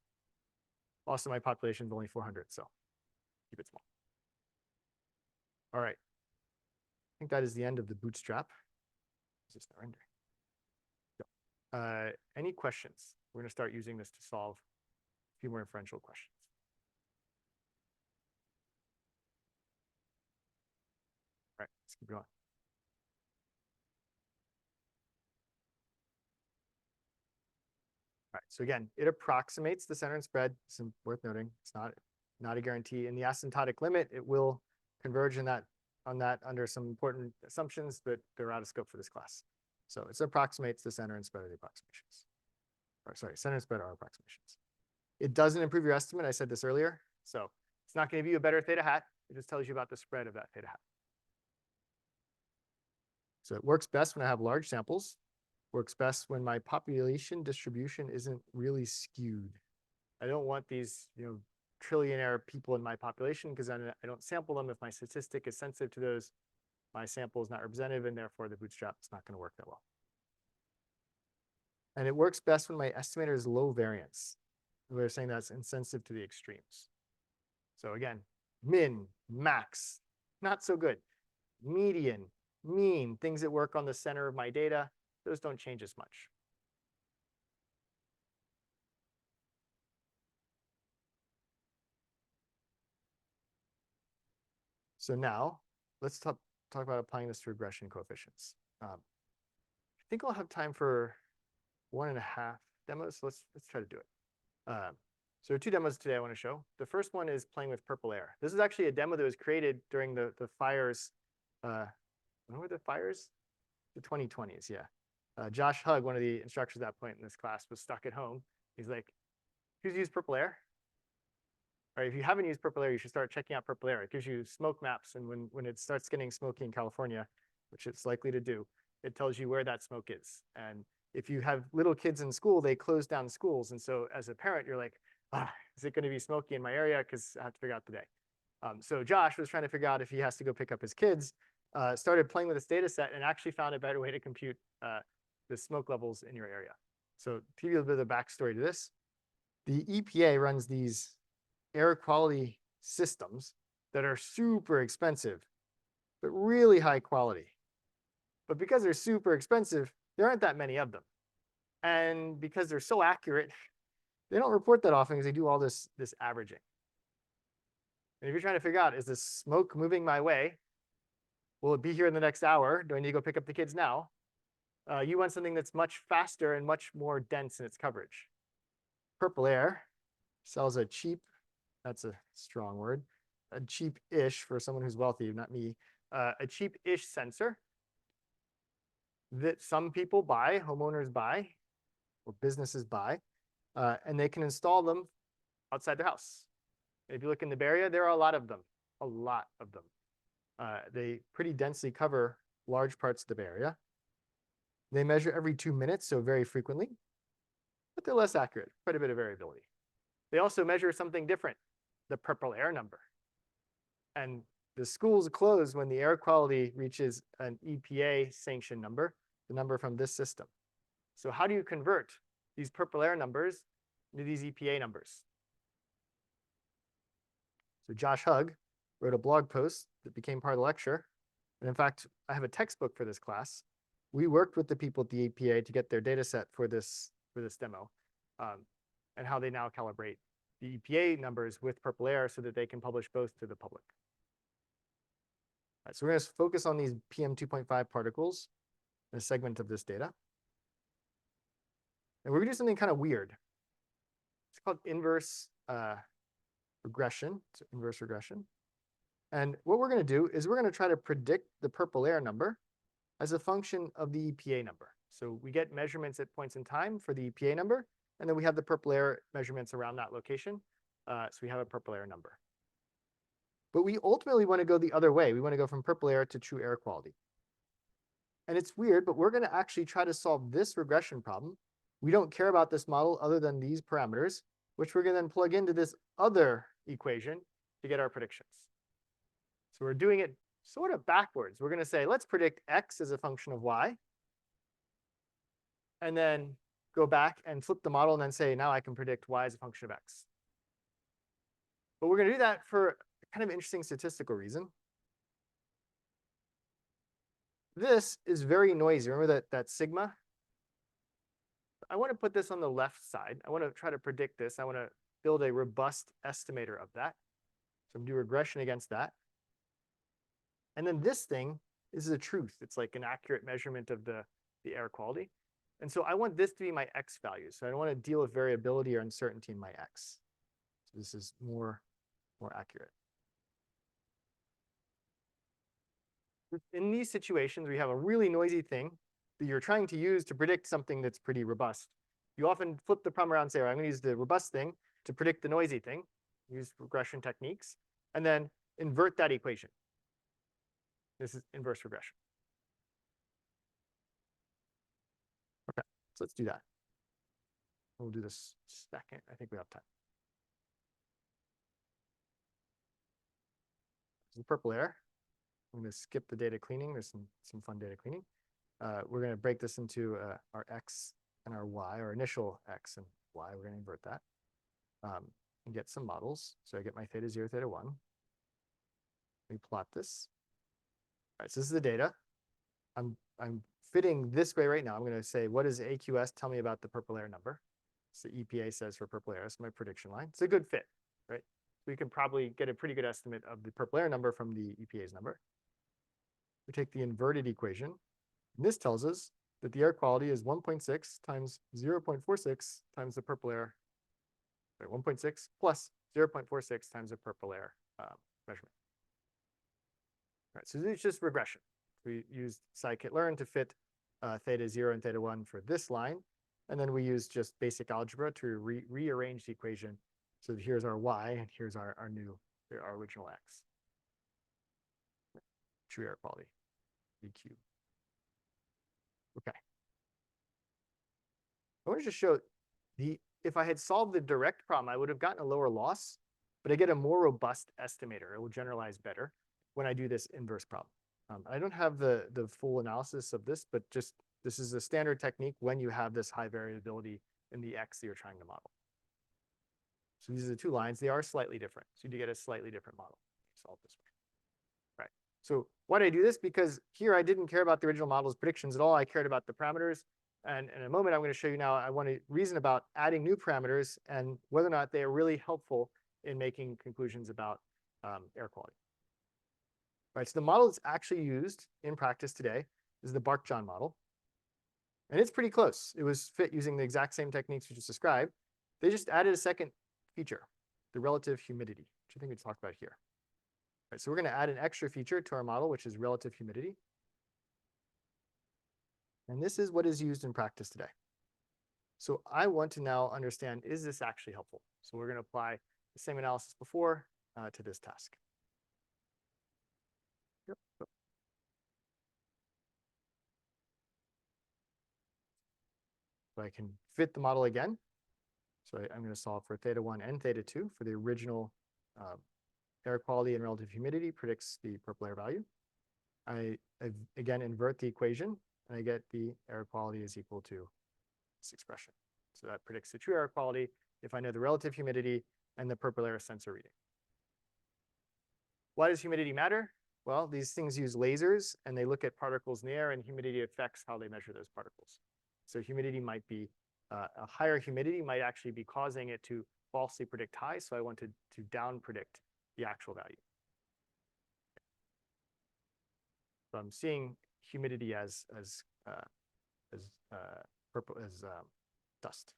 Also, my population is only 400, so keep it small. All right. I think that is the end of the bootstrap. Is this not rendering? Any questions? We're going to start using this to solve a few more inferential questions. All right, let's keep going. All right, so again, it approximates the center and spread. It's worth noting. It's not a guarantee. In the asymptotic limit, it will converge on that under some important assumptions, but they're out of scope for this class. So it approximates the center and spread of the approximations. Or sorry, center and spread are approximations. It doesn't improve your estimate. I said this earlier. So it's not going to give you a better theta hat. It just tells you about the spread of that theta hat. So it works best when I have large samples. Works best when my population distribution isn't really skewed. I don't want these, trillionaire people in my population because then I don't sample them. If my statistic is sensitive to those, my sample is not representative, and therefore the bootstrap is not going to work that well. And it works best when my estimator is low variance. We're saying that's insensitive to the extremes. So again, min, max, not so good. Median, mean, things that work on the center of my data, those don't change as much. So now let's talk about applying this to regression coefficients. I think I'll have time for 1.5 demos. So let's try to do it. So there are 2 demos today I want to show. The first one is playing with purple air. This is actually a demo that was created during the fires. When were the fires? The 2020s, yeah. Josh Hugg, one of the instructors at that point in this class, was stuck at home. He's like, who's used purple air? All right, if you haven't used purple air, you should start checking out purple air. It gives you smoke maps, and when it starts getting smoky in California, which it's likely to do, it tells you where that smoke is. And if you have little kids in school, they close down schools. And so as a parent, you're like, is it going to be smoky in my area? Because I have to figure out the day. So Josh was trying to figure out if he has to go pick up his kids, started playing with this data set, and actually found a better way to compute the smoke levels in your area. So to give you a bit of the backstory to this, the EPA runs these air quality systems that are super expensive, but really high quality. But because they're super expensive, there aren't that many of them. And because they're so accurate, they don't report that often because they do all this averaging. And if you're trying to figure out, is the smoke moving my way? Will it be here in the next hour? Do I need to go pick up the kids now? You want something that's much faster and much more dense in its coverage. Purple Air sells a cheap, that's a strong word, a cheap-ish for someone who's wealthy, not me, a cheap-ish sensor that some people buy, homeowners buy, or businesses buy, and they can install them outside their house. If you look in the Bay Area, there are a lot of them, a lot of them. They pretty densely cover large parts of the Bay Area. They measure every 2 minutes, so very frequently, but they're less accurate, quite a bit of variability. They also measure something different, the purple air number. And the schools close when the air quality reaches an EPA sanctioned number, the number from this system. So how do you convert these purple air numbers into these EPA numbers? So Josh Hugg wrote a blog post that became part of the lecture. And in fact, I have a textbook for this class. We worked with the people at the EPA to get their data set for this demo, and how they now calibrate the EPA numbers with purple air so that they can publish both to the public. All right, so we're going to focus on these PM 2.5 particles in a segment of this data. And we're going to do something kind of weird. It's called inverse regression. It's inverse regression. And what we're going to do is we're going to try to predict the purple air number as a function of the EPA number. So we get measurements at points in time for the EPA number, and then we have the purple air measurements around that location. So we have a purple air number. But we ultimately want to go the other way. We want to go from purple air to true air quality. And it's weird, but we're going to actually try to solve this regression problem. We don't care about this model other than these parameters, which we're going to then plug into this other equation to get our predictions. So we're doing it sort of backwards. We're going to say, let's predict x as a function of y, and then go back and flip the model and then say, now I can predict y as a function of x. But we're going to do that for a kind of interesting statistical reason. This is very noisy. Remember that sigma? I want to put this on the left side. I want to try to predict this. I want to build a robust estimator of that. So I'm going to do regression against that. And then this thing is the truth. It's like an accurate measurement of the air quality. And so I want this to be my x value. So I don't want to deal with variability or uncertainty in my x. So this is more accurate. In these situations, we have a really noisy thing that you're trying to use to predict something that's pretty robust. You often flip the problem around and say, all right, I'm going to use the robust thing to predict the noisy thing, use regression techniques, and then invert that equation. This is inverse regression. So let's do that. We'll do this second. I think we have time. This is the purple air. I'm going to skip the data cleaning. There's some fun data cleaning. We're going to break this into our X and our Y, our initial X and Y. We're going to invert that and get some models. So I get my theta 0, theta 1. We plot this. All right, so this is the data. I'm fitting this way right now. I'm going to say, what does AQS tell me about the purple air number? So EPA says for purple air, it's my prediction line. It's a good fit, right? We can probably get a pretty good estimate of the purple air number from the EPA's number. We take the inverted equation. And this tells us that the air quality is 1.6 times 0.46 times the purple air, 1.6 plus 0.46 times the purple air measurement. All right, so this is just regression. We used scikit-learn to fit theta 0 and theta 1 for this line. And then we use just basic algebra to rearrange the equation. So here's our y, and here's our original x. True air quality, EQ. Okay. I want to just show if I had solved the direct problem, I would have gotten a lower loss, but I get a more robust estimator. It will generalize better when I do this inverse problem. I don't have the full analysis of this, but just this is a standard technique when you have this high variability in the x that you're trying to model. So these are the two lines. They are slightly different. So you get a slightly different model. Solve this way. Right. So why did I do this? Because here I didn't care about the original model's predictions at all. I cared about the parameters. And in a moment, I'm going to show you now, I want to reason about adding new parameters and whether or not they are really helpful in making conclusions about air quality. Right, so the model that's actually used in practice today is the Bark-John model. And it's pretty close. It was fit using the exact same techniques we just described. They just added a second feature, the relative humidity, which I think we talked about here. Right, so we're going to add an extra feature to our model, which is relative humidity. And this is what is used in practice today. So I want to now understand, is this actually helpful? So we're going to apply the same analysis before to this task. Yep. So I can fit the model again. So I'm going to solve for theta 1 and theta 2 for the original air quality and relative humidity predicts the purple air value. I again invert the equation, and I get the air quality is equal to this expression. So that predicts the true air quality if I know the relative humidity and the purple air sensor reading. Why does humidity matter? Well, these things use lasers, and they look at particles in the air, and humidity affects how they measure those particles. So humidity might be, a higher humidity might actually be causing it to falsely predict high, so I want to down predict the actual value. So I'm seeing humidity as dust.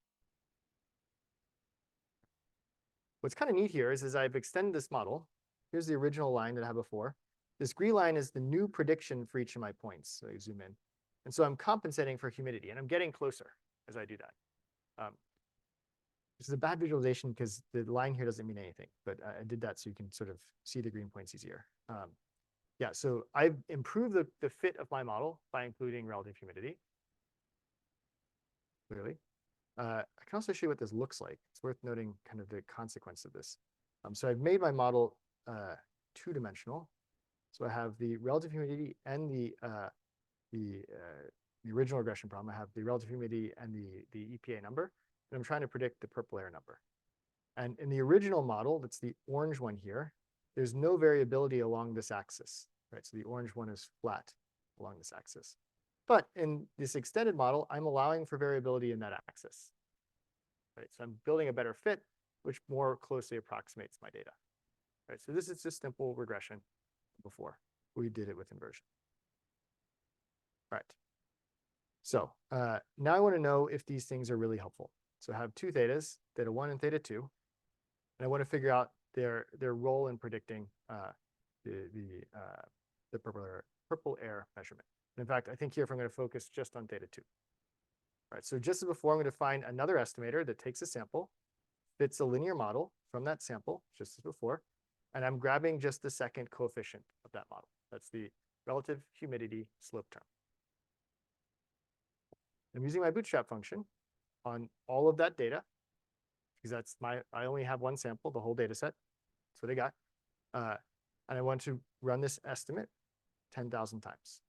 What's kind of neat here is I've extended this model. Here's the original line that I had before. This green line is the new prediction for each of my points. So I zoom in. And so I'm compensating for humidity, and I'm getting closer as I do that. This is a bad visualization because the line here doesn't mean anything, but I did that so you can sort of see the green points easier. Yeah, so I've improved the fit of my model by including relative humidity, clearly. I can also show you what this looks like. It's worth noting kind of the consequence of this. So I've made my model two-dimensional. So I have the relative humidity and the original regression problem. I have the relative humidity and the EPA number, and I'm trying to predict the purple air number. And in the original model, that's the orange one here, there's no variability along this axis, right? So the orange one is flat along this axis. But in this extended model, I'm allowing for variability in that axis, right? So I'm building a better fit, which more closely approximates my data, right? So this is just simple regression before we did it with inversion. Right. So now I want to know if these things are really helpful. So I have two thetas, theta 1 and theta 2, and I want to figure out their role in predicting the purple air measurement. And in fact, I think here if I'm going to focus just on theta 2. All right, so just as before, I'm going to find another estimator that takes a sample, fits a linear model from that sample, just as before, and I'm grabbing just the second coefficient of that model. That's the relative humidity slope term. I'm using my bootstrap function on all of that data because I only have one sample, the whole data set. That's what I got. And I want to run this estimate 10,000 times.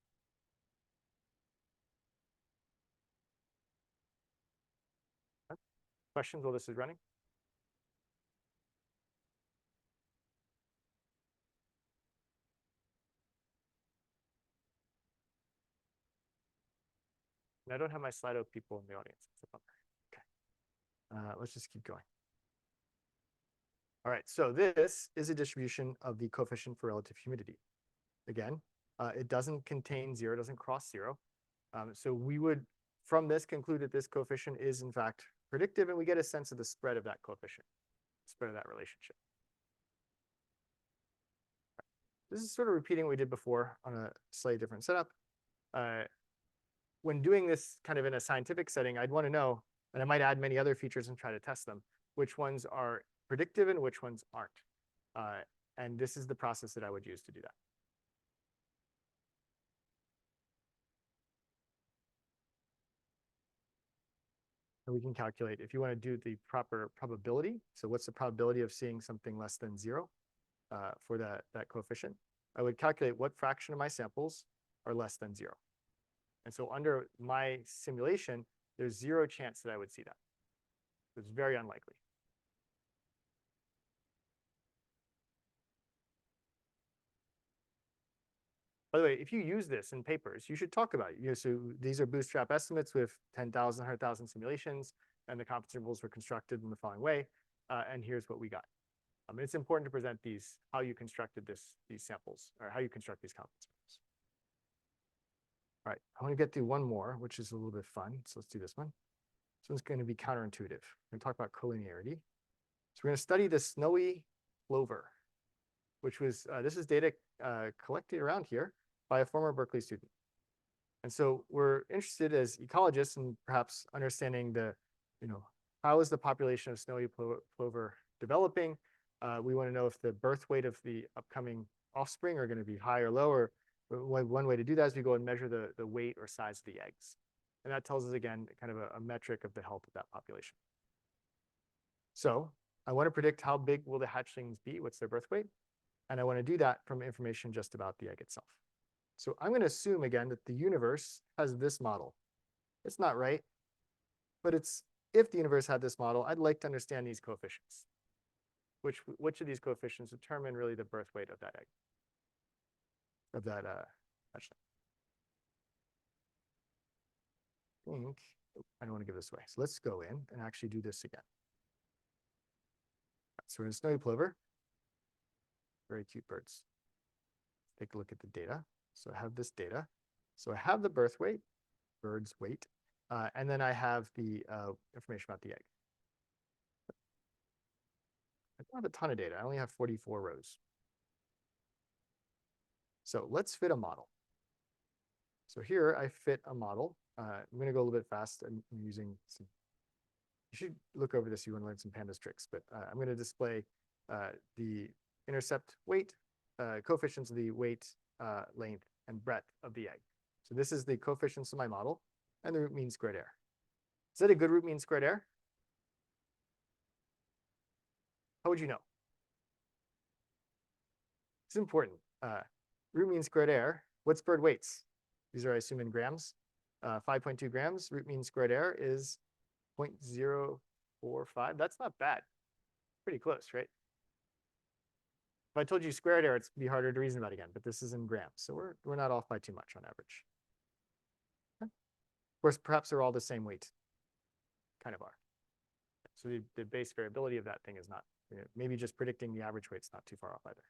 Questions while this is running? And I don't have my Slido people in the audience. Okay. Let's just keep going. All right, so this is a distribution of the coefficient for relative humidity. Again, it doesn't contain zero, doesn't cross zero. So we would, from this, conclude that this coefficient is in fact predictive, and we get a sense of the spread of that coefficient, spread of that relationship. This is sort of repeating what we did before on a slightly different setup. When doing this kind of in a scientific setting, I'd want to know, and I might add many other features and try to test them, which ones are predictive and which ones aren't. And this is the process that I would use to do that. And we can calculate if you want to do the proper probability. So what's the probability of seeing something less than zero for that coefficient? I would calculate what fraction of my samples are less than zero. And so under my simulation, there's zero chance that I would see that. It's very unlikely. By the way, if you use this in papers, you should talk about it. So these are bootstrap estimates with 10,000, 100,000 simulations, and the confidence intervals were constructed in the following way. And here's what we got. It's important to present how you constructed these samples, or how you construct these confidence intervals. All right, I want to get through one more, which is a little bit fun. So let's do this one. This one's going to be counterintuitive. We're going to talk about collinearity. So we're going to study the snowy plover, which was, this is data collected around here by a former Berkeley student. And so we're interested as ecologists in perhaps understanding how is the population of snowy plover developing? We want to know if the birth weight of the upcoming offspring are going to be high or low, or one way to do that is we go and measure the weight or size of the eggs. And that tells us, again, kind of a metric of the health of that population. So I want to predict how big will the hatchlings be, what's their birth weight, and I want to do that from information just about the egg itself. So I'm going to assume, again, that the universe has this model. It's not right, but if the universe had this model, I'd like to understand these coefficients. Which of these coefficients determine really the birth weight of that egg, of that hatchling? I don't want to give this away. So let's go in and actually do this again. So we're in snowy plover. Very cute birds. Take a look at the data. So I have this data. So I have the birth weight, bird's weight, and then I have the information about the egg. I don't have a ton of data. I only have 44 rows. So let's fit a model. So here I fit a model. I'm going to go a little bit fast. I'm using some. You should look over this. You want to learn some pandas tricks, but I'm going to display the intercept weight, coefficients of the weight, length, and breadth of the egg. So this is the coefficients of my model and the root mean squared error. Is that a good root mean squared error? How would you know? It's important. Root mean squared error. What's bird weights? These are, I assume, in grams. 5.2 grams. Root mean squared error is 0.045. That's not bad. Pretty close, right? If I told you squared error, it'd be harder to reason about again, but this is in grams. So we're not off by too much on average. Okay. Of course, perhaps they're all the same weight. Kind of are. So the base variability of that thing is not, maybe just predicting the average weight's not too far off either.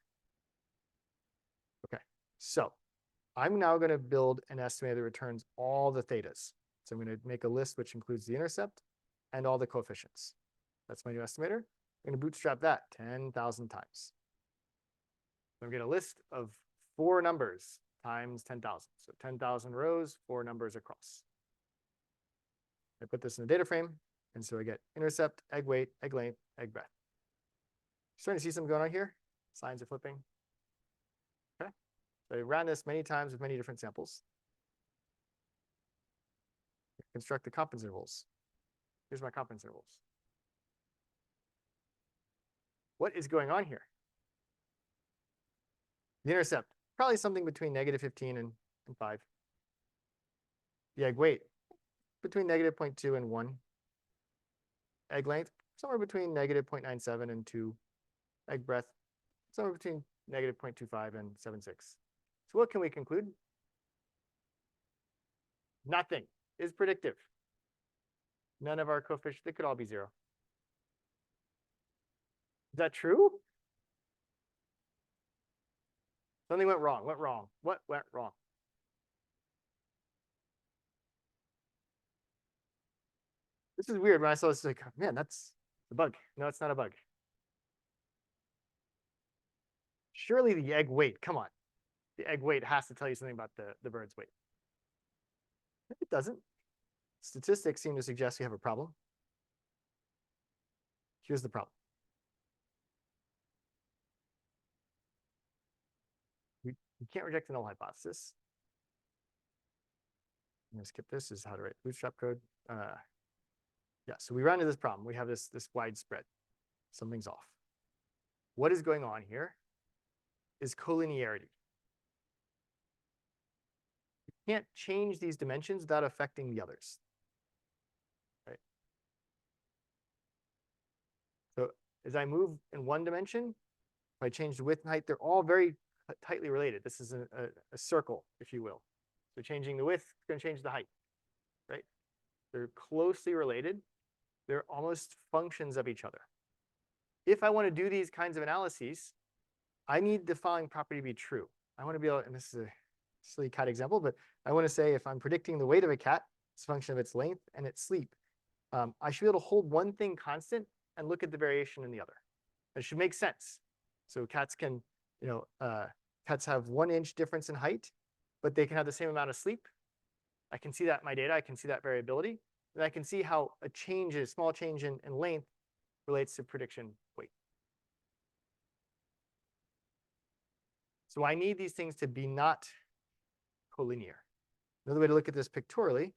Okay, so I'm now going to build an estimator that returns all the thetas. So I'm going to make a list which includes the intercept and all the coefficients. That's my new estimator. I'm going to bootstrap that 10,000 times. I'm going to get a list of 4 numbers times 10,000. So 10,000 rows, 4 numbers across. I put this in a data frame, and so I get intercept, egg weight, egg length, egg breadth. Starting to see something going on here? Signs are flipping. Okay. So I ran this many times with many different samples. construct the confidence intervals. Here's my confidence intervals. What is going on here? The intercept, probably something between -15 and 5. The egg weight, between -0.2 and 1. Egg length, somewhere between -0.97 and 2. Egg breadth, somewhere between -0.25 and 7.6. So what can we conclude? Nothing is predictive. None of our coefficients, they could all be 0. Is that true? Something went wrong. What wrong? What went wrong? This is weird. When I saw this, like, man, that's a bug. No, it's not a bug. Surely the egg weight, come on. The egg weight has to tell you something about the bird's weight. It doesn't. Statistics seem to suggest we have a problem. Here's the problem. We can't reject the null hypothesis. I'm going to skip this. This is how to write Bootstrap code. Yeah, so we run into this problem. We have this widespread. Something's off. What is going on here is collinearity. You can't change these dimensions without affecting the others. Right? So as I move in one dimension, if I change the width and height, they're all very tightly related. This is a circle, if you will. So changing the width is going to change the height, right? They're closely related. They're almost functions of each other. If I want to do these kinds of analyses, I need the following property to be true. I want to be able, and this is a silly cat example, but I want to say if I'm predicting the weight of a cat, it's a function of its length and its sleep, I should be able to hold one thing constant and look at the variation in the other. It should make sense. So cats can, cats have 1 inch difference in height, but they can have the same amount of sleep. I can see that in my data. I can see that variability. And I can see how a change, a small change in length relates to prediction weight. So I need these things to be not collinear. Another way to look at this pictorially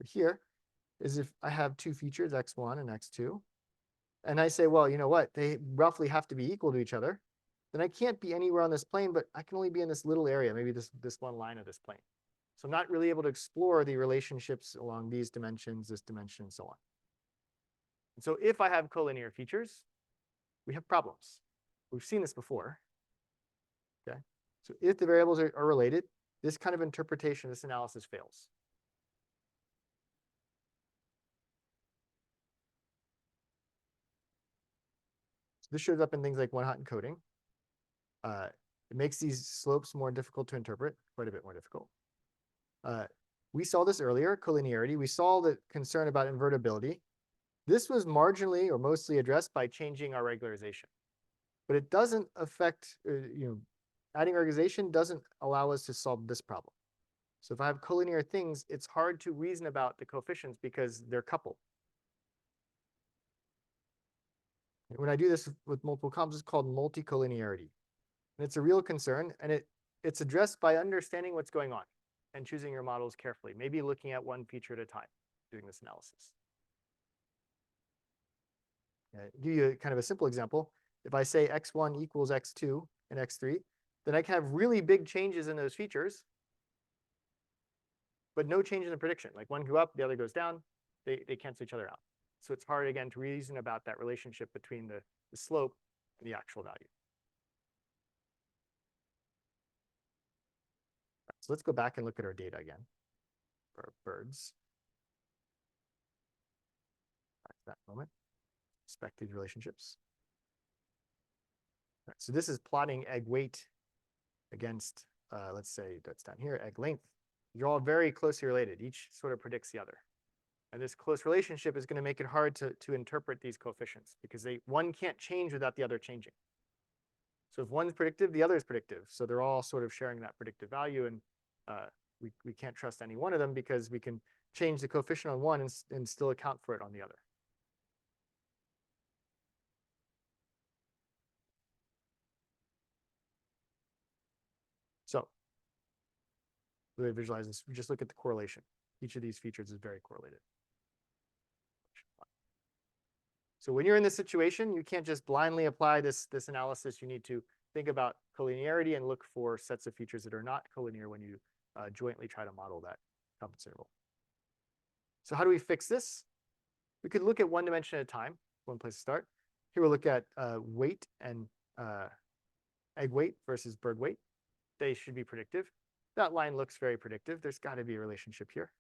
here is if I have 2 features, x1 and x2, and I say, well, you know what? They roughly have to be equal to each other. Then I can't be anywhere on this plane, but I can only be in this little area, maybe this one line of this plane. So I'm not really able to explore the relationships along these dimensions, this dimension, and so on. And so if I have collinear features, we have problems. We've seen this before. Okay. So if the variables are related, this kind of interpretation, this analysis fails. So this shows up in things like one-hot encoding. It makes these slopes more difficult to interpret, quite a bit more difficult. We saw this earlier, collinearity. We saw the concern about invertibility. This was marginally or mostly addressed by changing our regularization. But it doesn't affect, adding regularization doesn't allow us to solve this problem. So if I have collinear things, it's hard to reason about the coefficients because they're coupled. When I do this with multiple comps, it's called multicollinearity. And it's a real concern, and it's addressed by understanding what's going on and choosing your models carefully, maybe looking at one feature at a time, doing this analysis. Give you kind of a simple example. If I say x1 equals x2 and x3, then I can have really big changes in those features, but no change in the prediction. Like one goes up, the other goes down. They cancel each other out. So it's hard, again, to reason about that relationship between the slope and the actual value. So let's go back and look at our data again for our birds. Back to that moment. Expect these relationships. Right, so this is plotting egg weight against, let's say that's down here, egg length. You're all very closely related. Each sort of predicts the other. And this close relationship is going to make it hard to interpret these coefficients because one can't change without the other changing. So if one's predictive, the other is predictive. So they're all sort of sharing that predictive value, and we can't trust any one of them because we can change the coefficient on one and still account for it on the other. So the way to visualize this, we just look at the correlation. each of these features is very correlated. So when you're in this situation, you can't just blindly apply this analysis. You need to think about collinearity and look for sets of features that are not collinear when you jointly try to model that confidence interval. So how do we fix this? We could look at one dimension at a time, one place to start. Here we'll look at weight and egg weight versus bird weight. They should be predictive. That line looks very predictive. There's got to be a relationship here.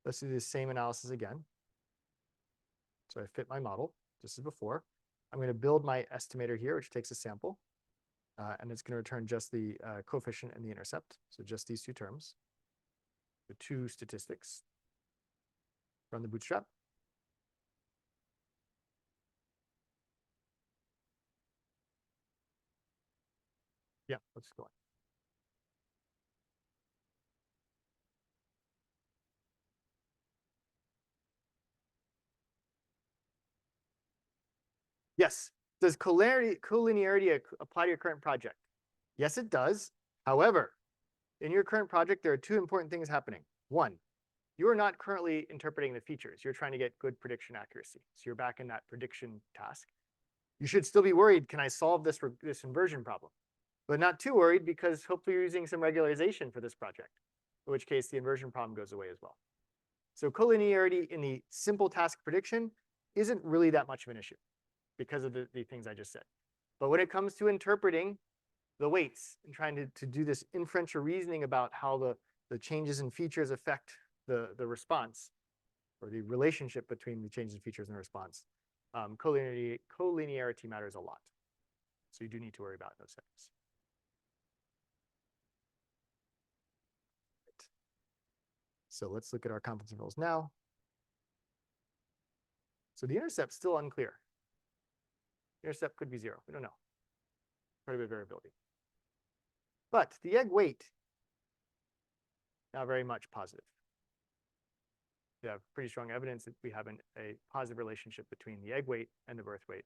Let's do the same analysis again. So I fit my model, just as before. I'm going to build my estimator here, which takes a sample. And it's going to return just the coefficient and the intercept. So just these two terms, the two statistics. Run the bootstrap. Yeah, let's go on. Yes. Does collinearity apply to your current project? Yes, it does. However, in your current project, there are two important things happening. One, you are not currently interpreting the features. You're trying to get good prediction accuracy. So you're back in that prediction task. You should still be worried, can I solve this inversion problem? But not too worried, because hopefully you're using some regularization for this project, in which case the inversion problem goes away as well. So collinearity in the simple task prediction isn't really that much of an issue because of the things I just said. But when it comes to interpreting the weights and trying to do this inferential reasoning about how the changes in features affect the response, or the relationship between the changes in features and the response, collinearity matters a lot. So you do need to worry about those things. Right. So let's look at our confidence intervals now. So the intercept's still unclear. The intercept could be 0. We don't know. Quite a bit of variability. But the egg weight, now very much positive. We have pretty strong evidence that we have a positive relationship between the egg weight and the birth weight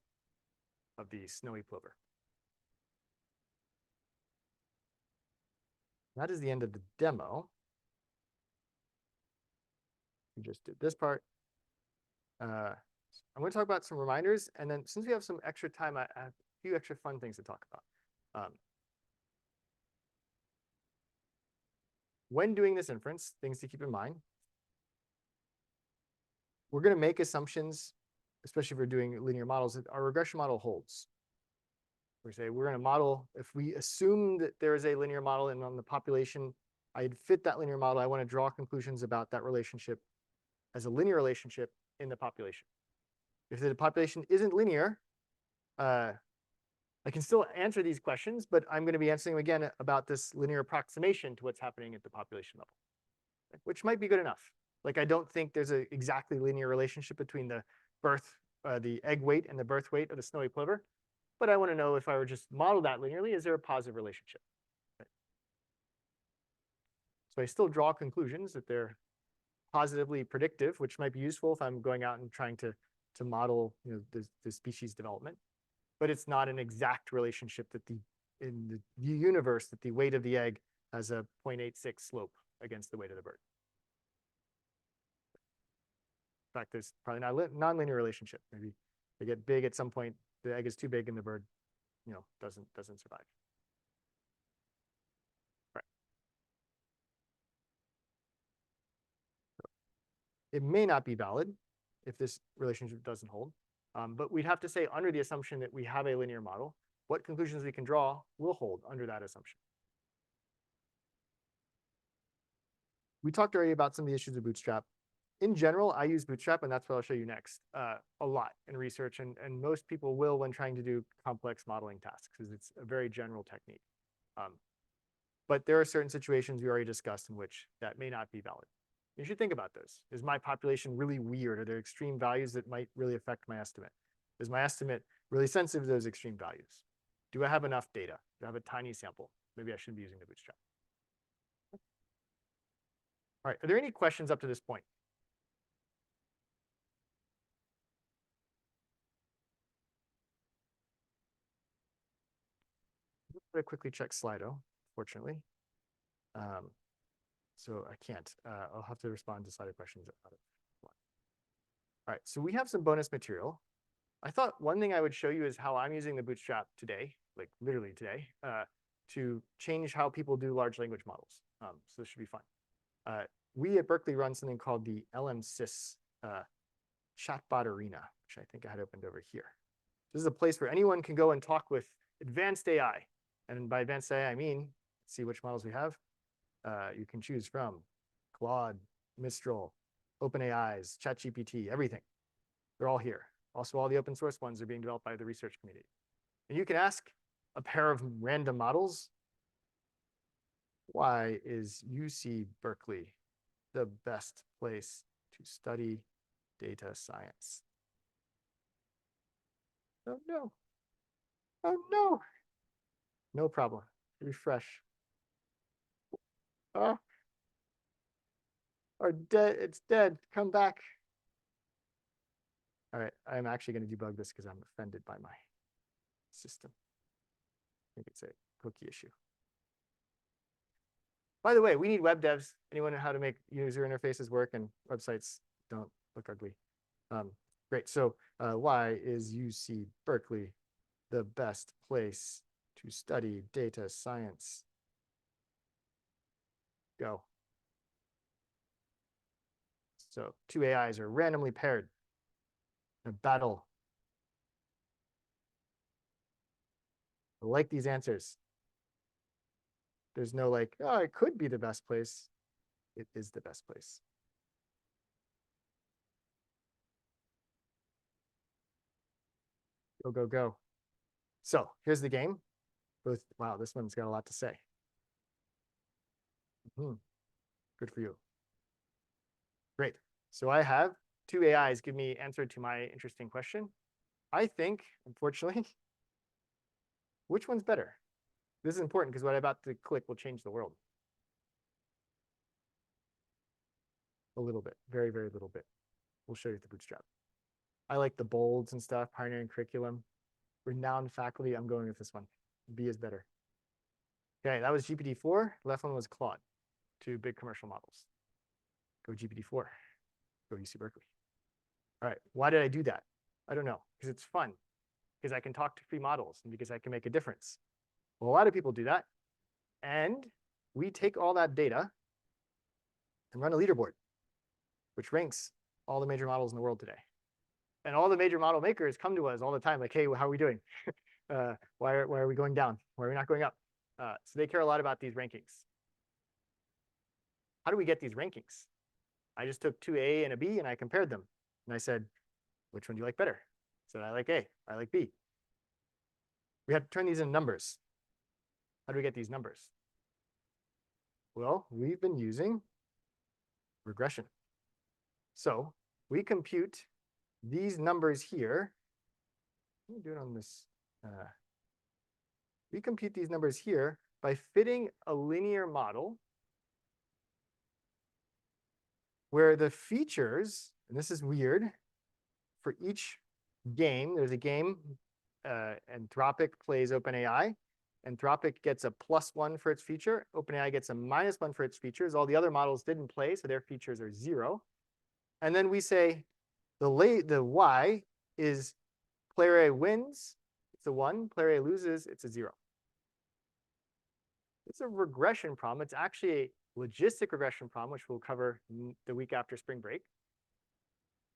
of the snowy plover. That is the end of the demo. We just did this part. I'm going to talk about some reminders, and then since we have some extra time, I have a few extra fun things to talk about. When doing this inference, things to keep in mind. We're going to make assumptions, especially if we're doing linear models, that our regression model holds. We say we're going to model, if we assume that there is a linear model and on the population, I fit that linear model, I want to draw conclusions about that relationship as a linear relationship in the population. If the population isn't linear, I can still answer these questions, but I'm going to be answering them again about this linear approximation to what's happening at the population level, which might be good enough. Like, I don't think there's an exactly linear relationship between the egg weight and the birth weight of the snowy plover, but I want to know, if I were just model that linearly, is there a positive relationship? Right. So I still draw conclusions that they're positively predictive, which might be useful if I'm going out and trying to model, the species development. But it's not an exact relationship that in the universe that the weight of the egg has a 0.86 slope against the weight of the bird. In fact, there's probably not a nonlinear relationship. Maybe they get big at some point, the egg is too big and the bird, doesn't survive. Right. It may not be valid if this relationship doesn't hold, but we'd have to say, under the assumption that we have a linear model, what conclusions we can draw will hold under that assumption. We talked already about some of the issues of Bootstrap. In general, I use Bootstrap, and that's what I'll show you next, a lot in research, and most people will when trying to do complex modeling tasks, because it's a very general technique. But there are certain situations we already discussed in which that may not be valid. You should think about those. Is my population really weird? Are there extreme values that might really affect my estimate? Is my estimate really sensitive to those extreme values? Do I have enough data? Do I have a tiny sample? Maybe I shouldn't be using the Bootstrap. All right, are there any questions up to this point? I'm going to quickly check Slido, fortunately. so I can't. I'll have to respond to slider questions about it. All right, so we have some bonus material. I thought one thing I would show you is how I'm using the Bootstrap today, like literally today, to change how people do large language models. So this should be fun. We at Berkeley run something called the LMSys chatbot arena, which I think I had opened over here. This is a place where anyone can go and talk with advanced AI. And by advanced AI, I mean, see which models we have. You can choose from Claude, Mistral, OpenAI's, ChatGPT, everything. They're all here. Also, all the open source ones are being developed by the research community. And you can ask a pair of random models, why is UC Berkeley the best place to study data science? Oh no. Oh no. No problem. Refresh. Oh. Or dead. It's dead. Come back. All right. I'm actually going to debug this because I'm offended by my system. I think it's a cookie issue. By the way, we need web devs. Anyone know how to make user interfaces work and websites don't look ugly? Great. So why is UC Berkeley the best place to study data science? Go. So two AIs are randomly paired in a battle. I like these answers. There's no like, oh, it could be the best place. It is the best place. Go, go, go. So here's the game. Both, wow, this one's got a lot to say. Good for you. Great. So I have two AIs give me answer to my interesting question. I think, unfortunately, which one's better? This is important because what I'm about to click will change the world. A little bit, very, very little bit. We'll show you the Bootstrap. I like the bolds and stuff, pioneering curriculum. Renowned faculty, I'm going with this one. B is better. Okay, that was GPT-4. Left one was Claude, two big commercial models. Go GPT-4. Go UC Berkeley. All right, why did I do that? I don't know, because it's fun, because I can talk to free models and because I can make a difference. Well, a lot of people do that. And we take all that data and run a leaderboard, which ranks all the major models in the world today. And all the major model makers come to us all the time, like, hey, how are we doing? Why are we going down? Why are we not going up? So they care a lot about these rankings. How do we get these rankings? I just took two A and a B and I compared them. And I said, which one do you like better? I said, I like A, I like B. We have to turn these into numbers. How do we get these numbers? Well, we've been using regression. So we compute these numbers here. Let me do it on this. We compute these numbers here by fitting a linear model where the features, and this is weird, for each game, there's a game, Anthropic plays OpenAI. Anthropic gets a +1 for its feature. OpenAI gets a -1 for its features. All the other models didn't play, so their features are 0. And then we say the Y is player A wins, it's a 1. Player A loses, it's a 0. It's a regression problem. It's actually a logistic regression problem, which we'll cover the week after spring break.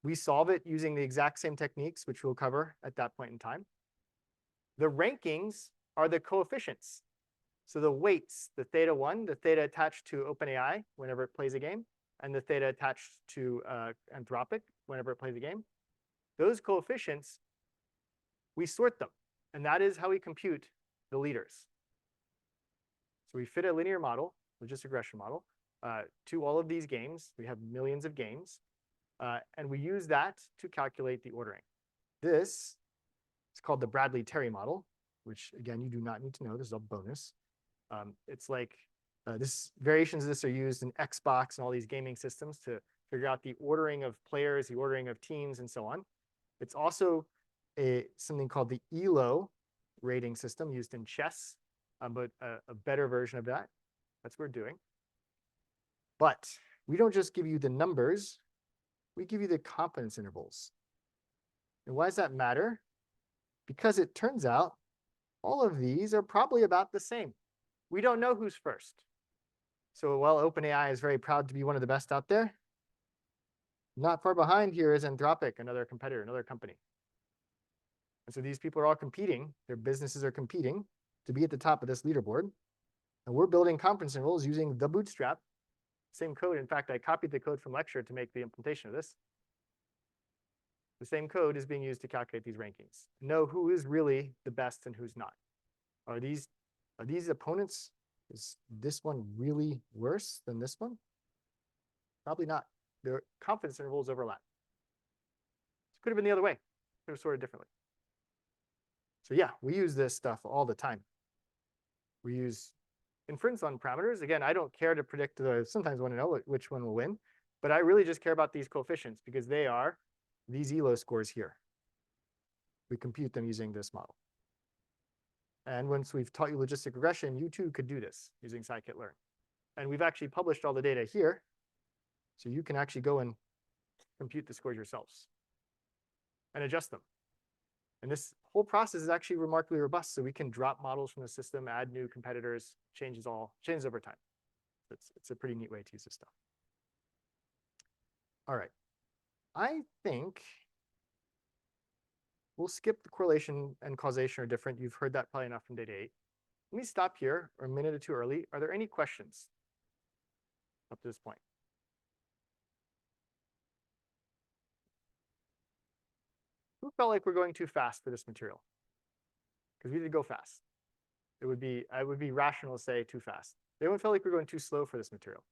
We solve it using the exact same techniques, which we'll cover at that point in time. The rankings are the coefficients. So the weights, the theta1, the theta attached to OpenAI whenever it plays a game, and the theta attached to Anthropic whenever it plays a game. Those coefficients, we sort them. And that is how we compute the leaders. So we fit a linear model, logistic regression model, to all of these games. We have millions of games. And we use that to calculate the ordering. This is called the Bradley-Terry model, which, again, you do not need to know. This is a bonus. It's like variations of this are used in Xbox and all these gaming systems to figure out the ordering of players, the ordering of teams, and so on. It's also something called the ELO rating system used in chess, but a better version of that. That's what we're doing. But we don't just give you the numbers, we give you the confidence intervals. And why does that matter? Because it turns out all of these are probably about the same. We don't know who's first. So while OpenAI is very proud to be one of the best out there, not far behind here is Anthropic, another competitor, another company. And so these people are all competing, their businesses are competing to be at the top of this leaderboard. And we're building confidence intervals using the Bootstrap, same code. In fact, I copied the code from lecture to make the implementation of this. The same code is being used to calculate these rankings. Know who is really the best and who's not. Are these opponents? Is this one really worse than this one? Probably not. Their confidence intervals overlap. It could have been the other way. Could have sorted differently. So yeah, we use this stuff all the time. We use inference on parameters. Again, I don't care to predict sometimes I want to know which one will win, but I really just care about these coefficients because they are these ELO scores here. We compute them using this model. And once we've taught you logistic regression, you too could do this using scikit-learn. And we've actually published all the data here, so you can actually go and compute the scores yourselves and adjust them. And this whole process is actually remarkably robust, so we can drop models from the system, add new competitors, changes over time. It's a pretty neat way to use this stuff. All right. I think we'll skip the correlation and causation are different. You've heard that probably enough from data 8. Let me stop here, or a minute or two early. Are there any questions up to this point? Who felt like we're going too fast for this material? Because we did go fast. I would be rational to say too fast. Anyone felt like we're going too slow for this material?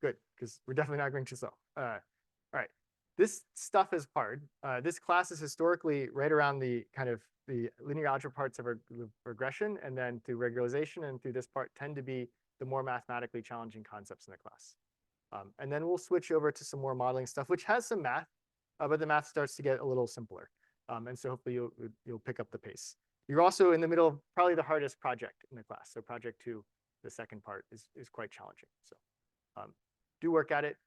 Good, because we're definitely not going too slow. All right. This stuff is hard. This class is historically right around the kind of the linear algebra parts of regression, and then through regularization and through this part tend to be the more mathematically challenging concepts in the class. And then we'll switch over to some more modeling stuff, which has some math, but the math starts to get a little simpler. And so hopefully you'll pick up the pace. You're also in the middle of probably the hardest project in the class. So project 2, the second part, is quite challenging. So do work at it.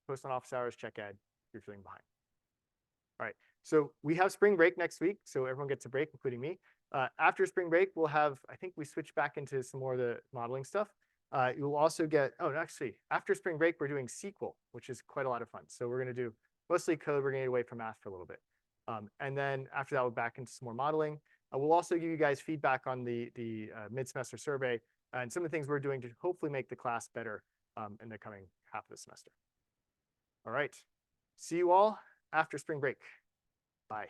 Post on office hours, check ed if you're feeling behind. All right, so we have spring break next week, so everyone gets a break, including me. After spring break, we'll have, I think we switch back into some more of the modeling stuff. You'll also get, actually, after spring break, we're doing SQL, which is quite a lot of fun. So we're going to do mostly code. We're going to get away from math for a little bit. And then after that, we'll back into some more modeling. We'll also give you guys feedback on the mid-semester survey and some of the things we're doing to hopefully make the class better in the coming half of the semester. All right. See you all after spring break. Bye.